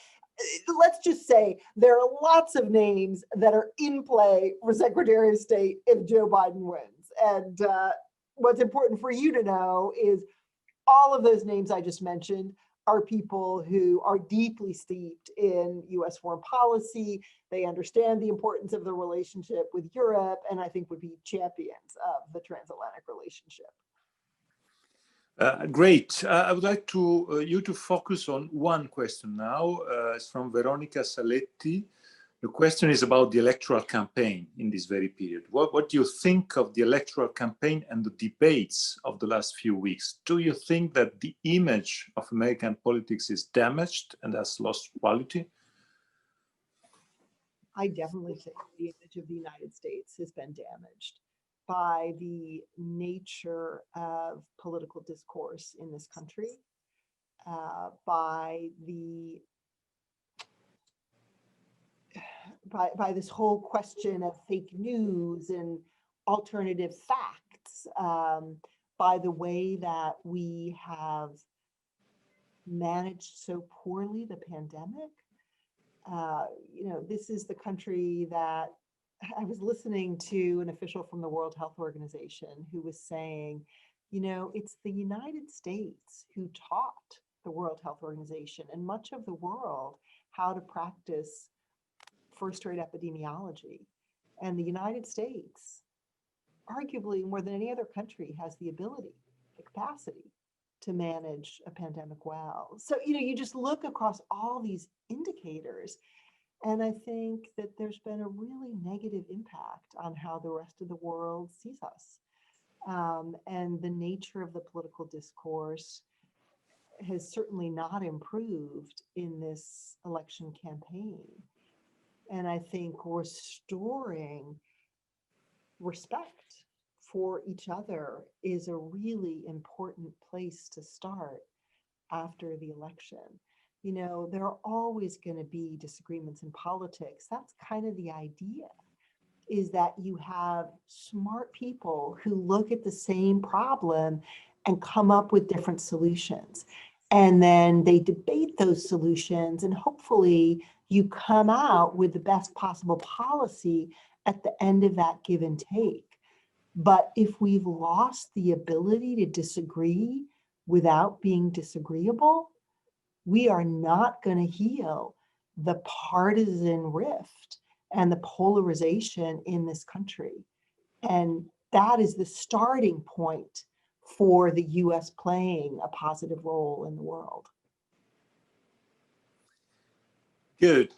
let's just say there are lots of names that are in play for Secretary of State if Joe Biden wins. And what's important for you to know is all of those names I just mentioned are people who are deeply steeped in US foreign policy. They understand the importance of the relationship with Europe, and I think would be champions of the transatlantic relationship. Great. I would like you to focus on one question now. It's from Veronica Saletti. The question is about the electoral campaign in this very period. What do you think of the electoral campaign and the debates of the last few weeks? Do you think that the image of American politics is damaged and has lost quality? I definitely think the image of the United States has been damaged by the nature of political discourse in this country, by this whole question of fake news and alternative facts, by the way that we have managed so poorly the pandemic. This is the country that I was listening to an official from the World Health Organization who was saying, it's the United States who taught the World Health Organization and much of the world how to practice first-rate epidemiology. And the United States, arguably more than any other country, has the ability, the capacity to manage a pandemic well. So, you just look across all these indicators, and I think that there's been a really negative impact on how the rest of the world sees us. And the nature of the political discourse has certainly not improved in this election campaign. And I think restoring respect for each other is a really important place to start after the election. There are always going to be disagreements in politics. That's kind of the idea, is that you have smart people who look at the same problem and come up with different solutions. And then they debate those solutions, and hopefully you come out with the best possible policy at the end of that give and take. But if we've lost the ability to disagree without being disagreeable, we are not going to heal the partisan rift and the polarization in this country. And that is the starting point for the US playing a positive role in the world. Good.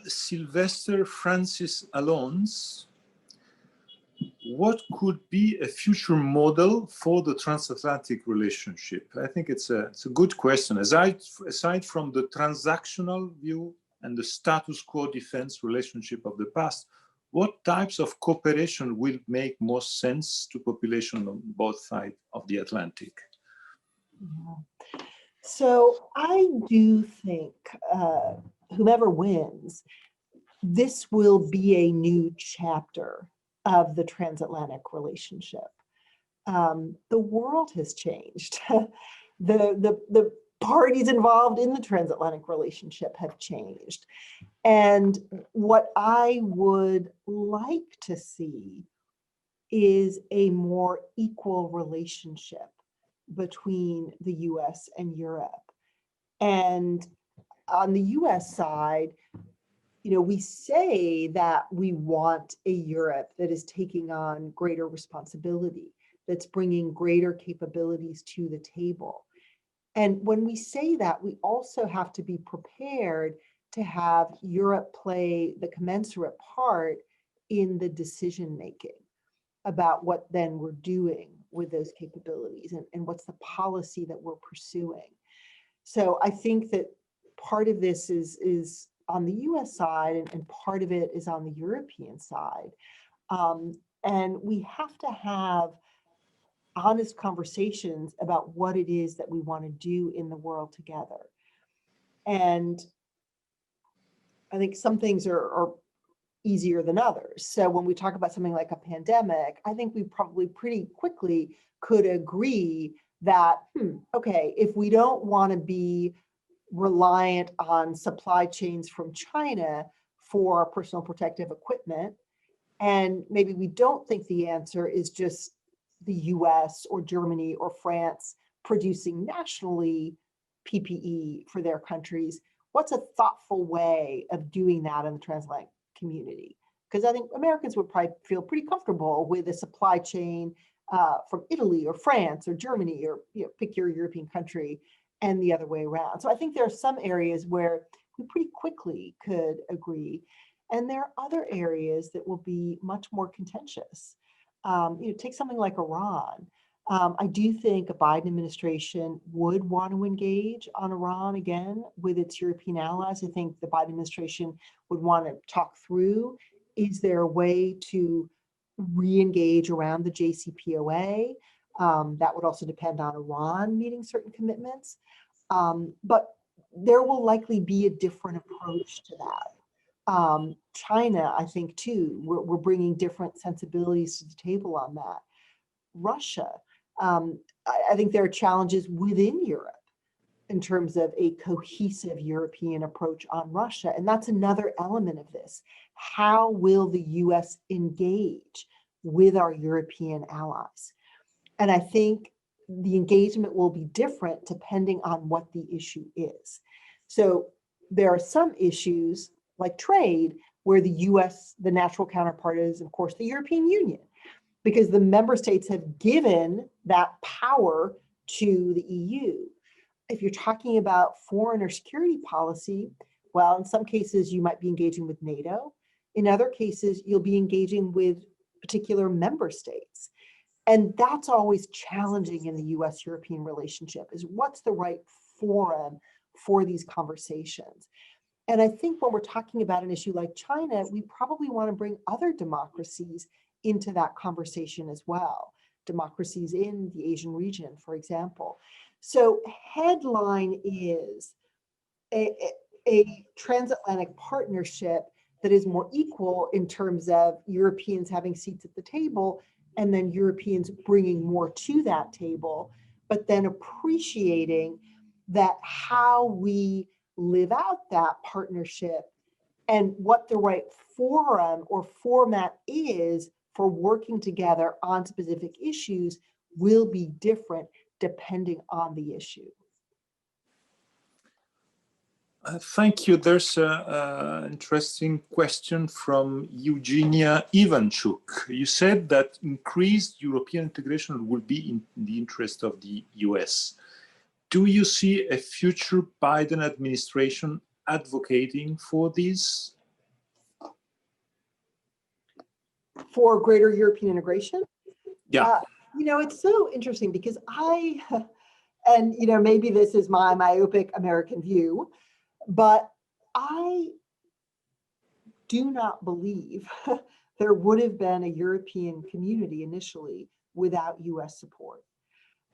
Sylvester Francis Alons, what could be a future model for the transatlantic relationship? I think it's a good question. Aside from the transactional view and the status quo defense relationship of the past, what types of cooperation will make most sense to population on both sides of the Atlantic? Yeah. So I do think whomever wins, this will be a new chapter of the transatlantic relationship. The world has changed. The parties involved in the transatlantic relationship have changed. And what I would like to see is a more equal relationship between the US and Europe. And on the US side, we say that we want a Europe that is taking on greater responsibility, that's bringing greater capabilities to the table. And when we say that, we also have to be prepared to have Europe play the commensurate part in the decision-making about what then we're doing with those capabilities and what's the policy that we're pursuing. So I think that part of this is on the US side and part of it is on the European side. And we have to have honest conversations about what it is that we want to do in the world together. And I think some things are easier than others. So when we talk about something like a pandemic, I think we probably pretty quickly could agree that, okay, if we don't want to be reliant on supply chains from China for personal protective equipment, and maybe we don't think the answer is just the US or Germany or France producing nationally PPE for their countries, what's a thoughtful way of doing that in the transatlantic community? Because I think Americans would probably feel pretty comfortable with a supply chain from Italy or France or Germany or pick your European country and the other way around. So I think there are some areas where we pretty quickly could agree. And there are other areas that will be much more contentious. Take something like Iran. I do think a Biden administration would want to engage on Iran again with its European allies. I think the Biden administration would want to talk through, is there a way to re-engage around the JCPOA? That would also depend on Iran meeting certain commitments. But there will likely be a different approach to that. China, I think too, we're bringing different sensibilities to the table on that. Russia, I think there are challenges within Europe in terms of a cohesive European approach on Russia. And that's another element of this. How will the US engage with our European allies? And I think the engagement will be different depending on what the issue is. So there are some issues like trade where the US, the natural counterpart is, of course, the European Union, because the member states have given that power to the EU. If you're talking about foreign or security policy, well, in some cases you might be engaging with NATO. In other cases, you'll be engaging with particular member states. And that's always challenging in the US-European relationship, is what's the right forum for these conversations? And I think when we're talking about an issue like China, we probably want to bring other democracies into that conversation as well. Democracies in the Asian region, for example. So headline is a transatlantic partnership that is more equal in terms of Europeans having seats at the table and then Europeans bringing more to that table, but then appreciating that how we live out that partnership and what the right forum or format is for working together on specific issues will be different depending on the issue. Thank you. There's an interesting question from Eugenia Ivanchuk. You said that increased European integration will be in the interest of the US. Do you see a future Biden administration advocating for this? For greater European integration? Yeah. It's so interesting because and maybe this is my myopic American view, but I do not believe there would have been a European community initially without US support.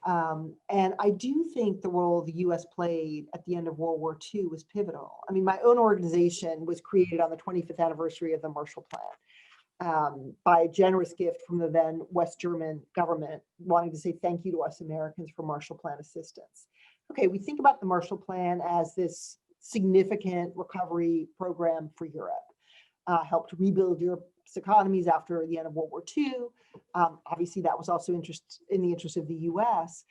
And I do think the role the US played at the end of World War II was pivotal. I mean, my own organization was created on the 25th anniversary of the Marshall Plan by a generous gift from the then West German government, wanting to say thank you to us Americans for Marshall Plan assistance. Okay, we think about the Marshall Plan as this significant recovery program for Europe, helped rebuild Europe's economies after the end of World War II. Obviously, that was also in the interest of the US.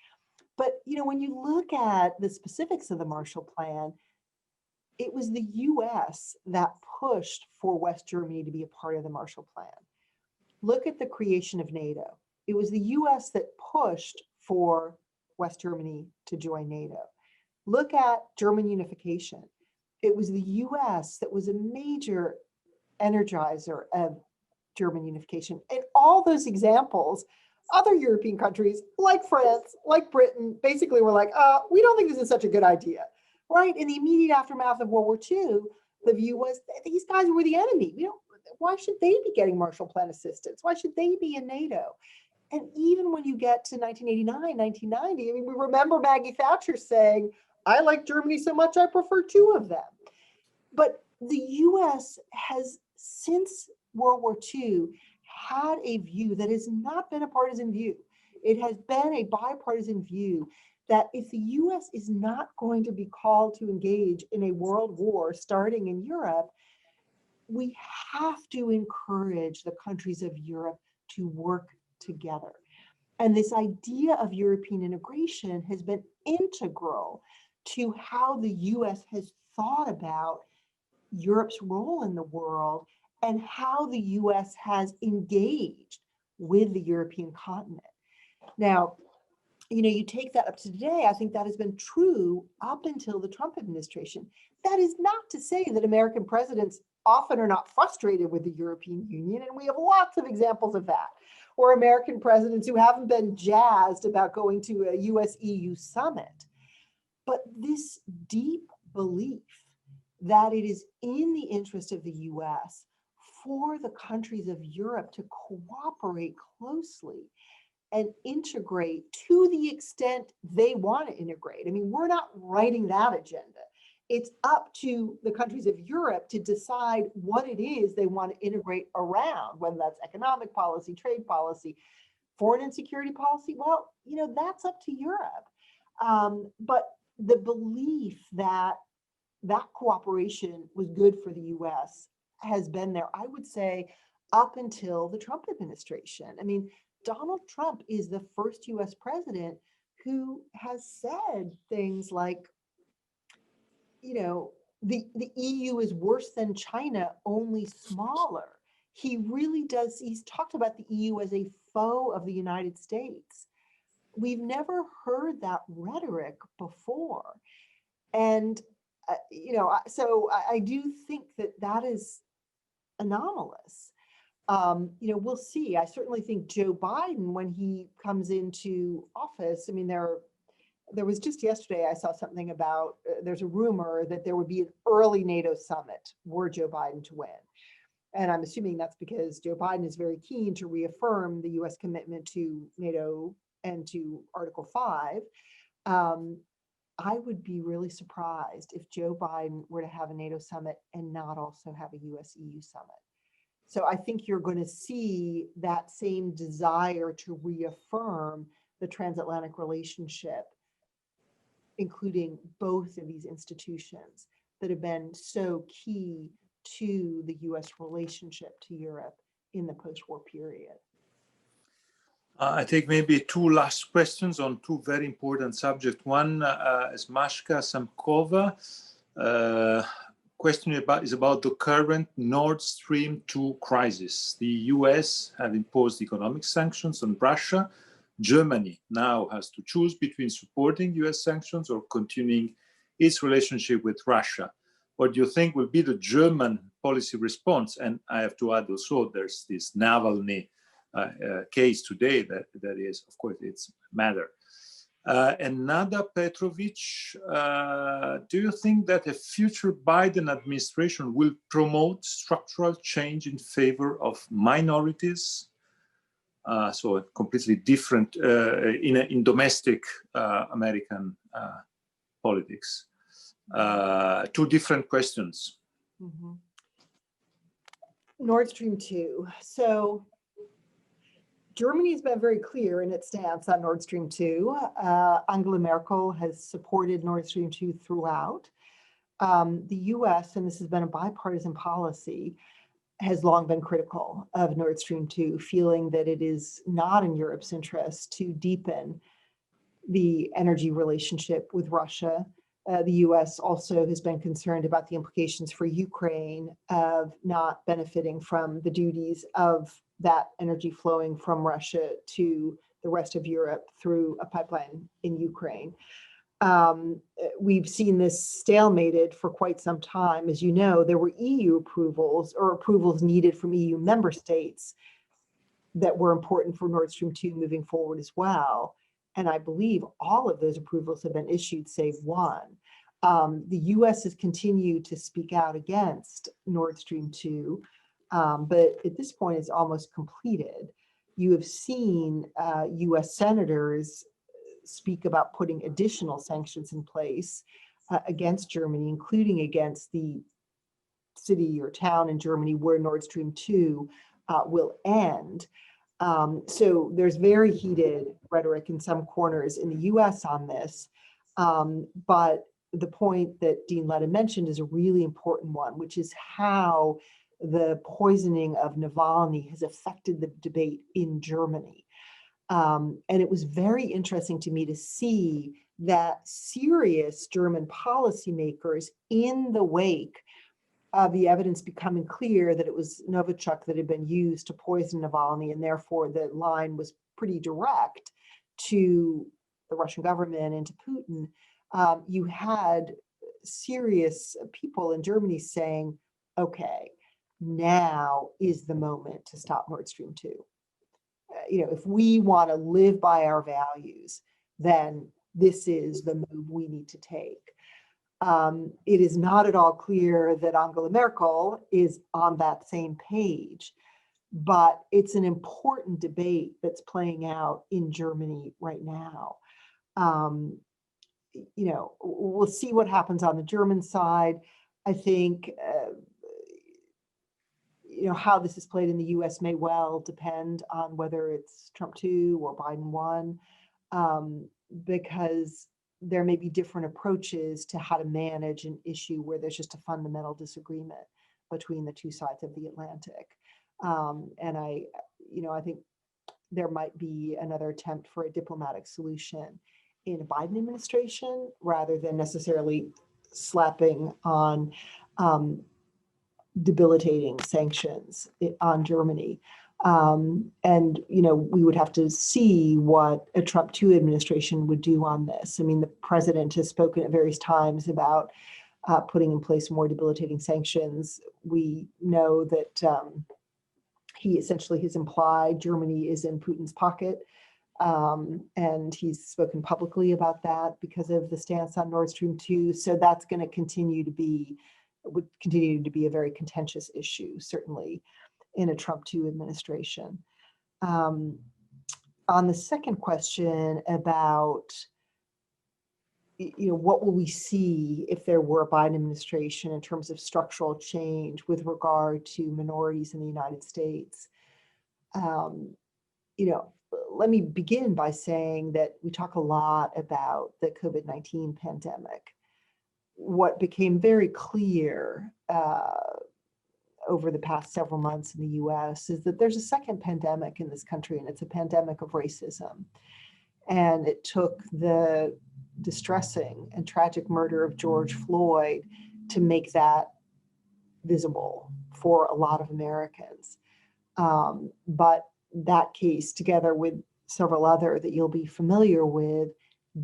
But when you look at the specifics of the Marshall Plan, it was the US that pushed for West Germany to be a part of the Marshall Plan. Look at the creation of NATO. It was the US that pushed for West Germany to join NATO. Look at German unification. It was the US that was a major energizer of German unification. And all those examples, other European countries like France, like Britain, basically were like, we don't think this is such a good idea, right? In the immediate aftermath of World War II, the view was these guys were the enemy. Why should they be getting Marshall Plan assistance? Why should they be in NATO? And even when you get to 1989, 1990, I mean, we remember Maggie Thatcher saying, I like Germany so much, I prefer two of them. But the US has, since World War II, had a view that has not been a partisan view. It has been a bipartisan view that if the US is not going to be called to engage in a world war starting in Europe, we have to encourage the countries of Europe to work together. And this idea of European integration has been integral to how the US has thought about Europe's role in the world and how the US has engaged with the European continent. Now, you take that up to today, I think that has been true up until the Trump administration. That is not to say that American presidents often are not frustrated with the European Union, and we have lots of examples of that, or American presidents who haven't been jazzed about going to a US-EU summit. But this deep belief that it is in the interest of the US for the countries of Europe to cooperate closely and integrate to the extent they want to integrate. I mean, we're not writing that agenda. It's up to the countries of Europe to decide what it is they want to integrate around, whether that's economic policy, trade policy, foreign and security policy. Well, that's up to Europe. But the belief that that cooperation was good for the US has been there, I would say, up until the Trump administration. I mean, Donald Trump is the first US president who has said things like, the EU is worse than China, only smaller. He really does, he's talked about the EU as a foe of the United States. We've never heard that rhetoric before. And, so I do think that is anomalous. We'll see. I certainly think Joe Biden, when he comes into office, I mean, there was just yesterday, I saw something about, there's a rumor that there would be an early NATO summit were Joe Biden to win. And I'm assuming that's because Joe Biden is very keen to reaffirm the US commitment to NATO and to Article 5. I would be really surprised if Joe Biden were to have a NATO summit and not also have a US-EU summit. So I think you're going to see that same desire to reaffirm the transatlantic relationship, including both of these institutions that have been so key to the US relationship to Europe in the post-war period. I take maybe two last questions on two very important subjects. One is Mashka Samkova. Question is about the current Nord Stream 2 crisis. The US have imposed economic sanctions on Russia. Germany now has to choose between supporting US sanctions or continuing its relationship with Russia. What do you think will be the German policy response? And I have to add also, there's this Navalny case today that is, of course, it's matter. And Nada Petrovic, do you think that a future Biden administration will promote structural change in favor of minorities? So a completely different in domestic American politics. Two different questions. Mm-hmm. Nord Stream 2. So Germany has been very clear in its stance on Nord Stream 2. Angela Merkel has supported Nord Stream 2 throughout. The US, and this has been a bipartisan policy, has long been critical of Nord Stream 2, feeling that it is not in Europe's interest to deepen the energy relationship with Russia. The US also has been concerned about the implications for Ukraine of not benefiting from the duties of that energy flowing from Russia to the rest of Europe through a pipeline in Ukraine. We've seen this stalemated for quite some time. As you know, there were EU approvals or approvals needed from EU member states that were important for Nord Stream 2 moving forward as well. And I believe all of those approvals have been issued, save one. The US has continued to speak out against Nord Stream 2, but at this point it's almost completed. You have seen US senators speak about putting additional sanctions in place against Germany, including against the city or town in Germany where Nord Stream 2 will end. So there's very heated rhetoric in some corners in the US on this. But the point that Dean Letta mentioned is a really important one, which is how the poisoning of Navalny has affected the debate in Germany. And it was very interesting to me to see that serious German policymakers, in the wake of the evidence becoming clear that it was Novichok that had been used to poison Navalny, and therefore the line was pretty direct to the Russian government and to Putin, you had serious people in Germany saying, okay, now is the moment to stop Nord Stream 2. If we want to live by our values, then this is the move we need to take. It is not at all clear that Angela Merkel is on that same page, but it's an important debate that's playing out in Germany right now. We'll see what happens on the German side. I think how this is played in the US may well depend on whether it's Trump 2 or Biden 1, because there may be different approaches to how to manage an issue where there's just a fundamental disagreement between the two sides of the Atlantic. And I think there might be another attempt for a diplomatic solution in a Biden administration rather than necessarily slapping on debilitating sanctions on Germany. And we would have to see what a Trump 2 administration would do on this. I mean, the president has spoken at various times about putting in place more debilitating sanctions. We know that he essentially has implied Germany is in Putin's pocket. And he's spoken publicly about that because of the stance on Nord Stream 2. So that's going to would continue to be a very contentious issue, certainly in a Trump 2 administration. On the second question about, what will we see if there were a Biden administration in terms of structural change with regard to minorities in the United States? Let me begin by saying that we talk a lot about the COVID-19 pandemic. What became very clear over the past several months in the US is that there's a second pandemic in this country, and it's a pandemic of racism. And it took the distressing and tragic murder of George Floyd to make that visible for a lot of Americans. But that case, together with several other that you'll be familiar with,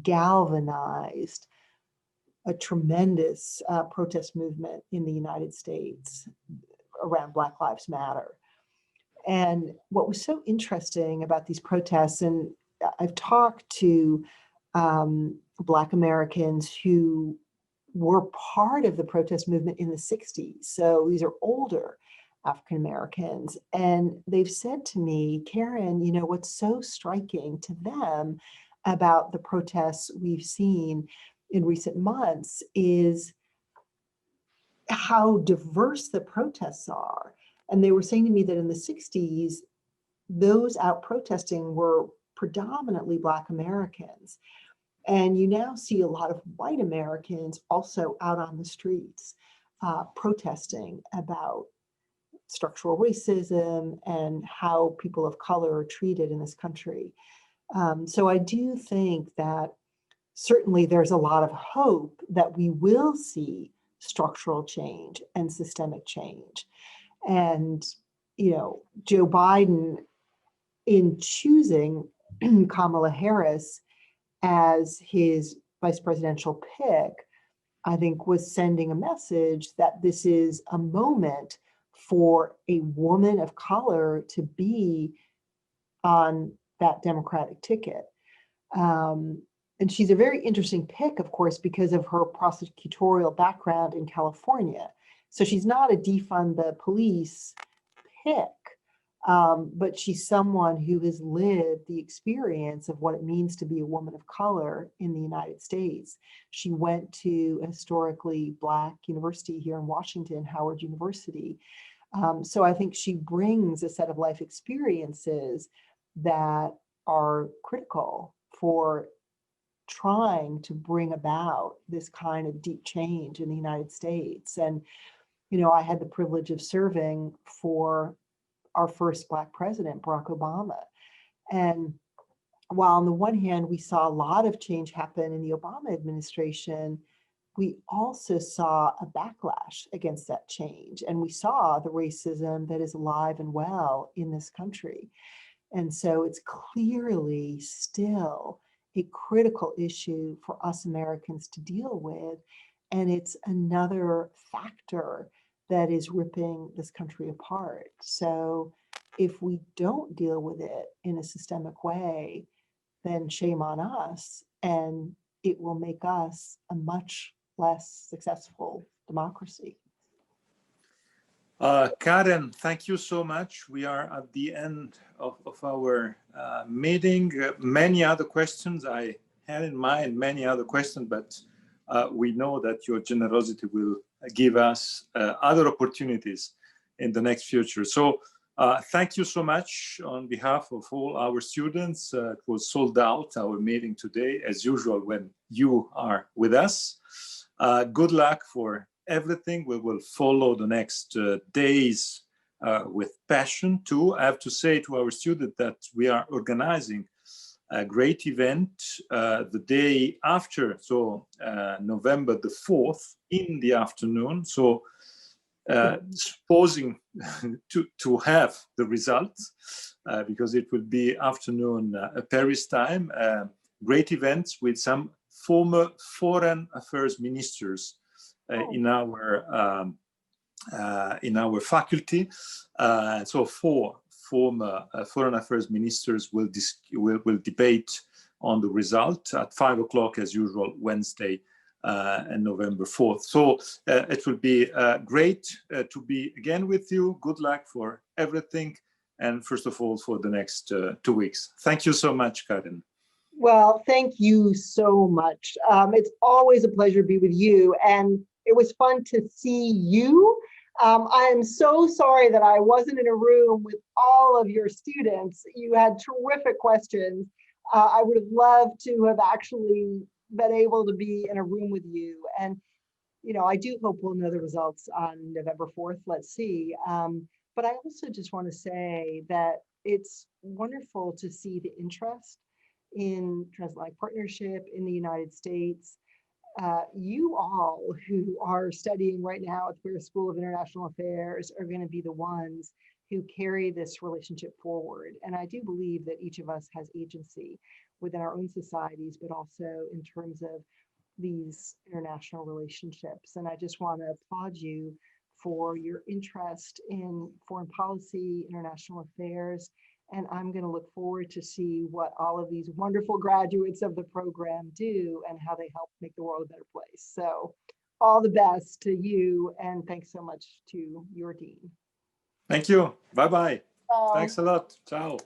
galvanized a tremendous protest movement in the United States around Black Lives Matter. And what was so interesting about these protests, and I've talked to Black Americans who were part of the protest movement in the 60s. So these are older African Americans. And they've said to me, Karen, you know, what's so striking to them about the protests we've seen in recent months is how diverse the protests are. And they were saying to me that in the 60s, those out protesting were predominantly Black Americans. And you now see a lot of white Americans also out on the streets protesting about structural racism and how people of color are treated in this country. So I do think that certainly there's a lot of hope that we will see structural change and systemic change. And, you know, Joe Biden, in choosing Kamala Harris as his vice presidential pick, I think was sending a message that this is a moment for a woman of color to be on that Democratic ticket. And she's a very interesting pick, of course, because of her prosecutorial background in California. So she's not a defund the police pick, but she's someone who has lived the experience of what it means to be a woman of color in the United States. She went to a historically Black university here in Washington, Howard University. So I think she brings a set of life experiences that are critical for trying to bring about this kind of deep change in the United States. And, you know, I had the privilege of serving for our first Black president, Barack Obama. And while on the one hand, we saw a lot of change happen in the Obama administration, we also saw a backlash against that change. And we saw the racism that is alive and well in this country. And so it's clearly still a critical issue for us Americans to deal with. And it's another factor that is ripping this country apart. So if we don't deal with it in a systemic way, then shame on us, and it will make us a much less successful democracy. Karen, thank you so much. We are at the end of our meeting. Many other questions I had in mind, many other questions, but we know that your generosity will give us other opportunities in the next future. So thank you so much on behalf of all our students. It was sold out, our meeting today, as usual, when you are with us. Good luck for everything. We will follow the next days with passion too. I have to say to our students that we are organizing a great event the day after, so November the 4th in the afternoon. So supposing to have the results, because it will be afternoon Paris time, great events with some former foreign affairs ministers in our faculty. So 4 former foreign affairs ministers will debate on the result at 5 o'clock as usual, Wednesday and November 4th. So it will be great to be again with you. Good luck for everything. And first of all, for the next 2 weeks. Thank you so much, Karen. Well, thank you so much. It's always a pleasure to be with you. And it was fun to see you. I am so sorry that I wasn't in a room with all of your students. You had terrific questions. I would have loved to have actually been able to be in a room with you. And I do hope we'll know the results on November 4th. Let's see. But I also just want to say that it's wonderful to see the interest in transatlantic partnership in the United States. You all who are studying right now at the Queer School of International Affairs are going to be the ones who carry this relationship forward. And I do believe that each of us has agency within our own societies, but also in terms of these international relationships. And I just want to applaud you for your interest in foreign policy, international affairs. And I'm going to look forward to see what all of these wonderful graduates of the program do and how they help make the world a better place. So all the best to you, and thanks so much to your dean. Thank you. Bye-bye. Ciao. Thanks a lot. Ciao.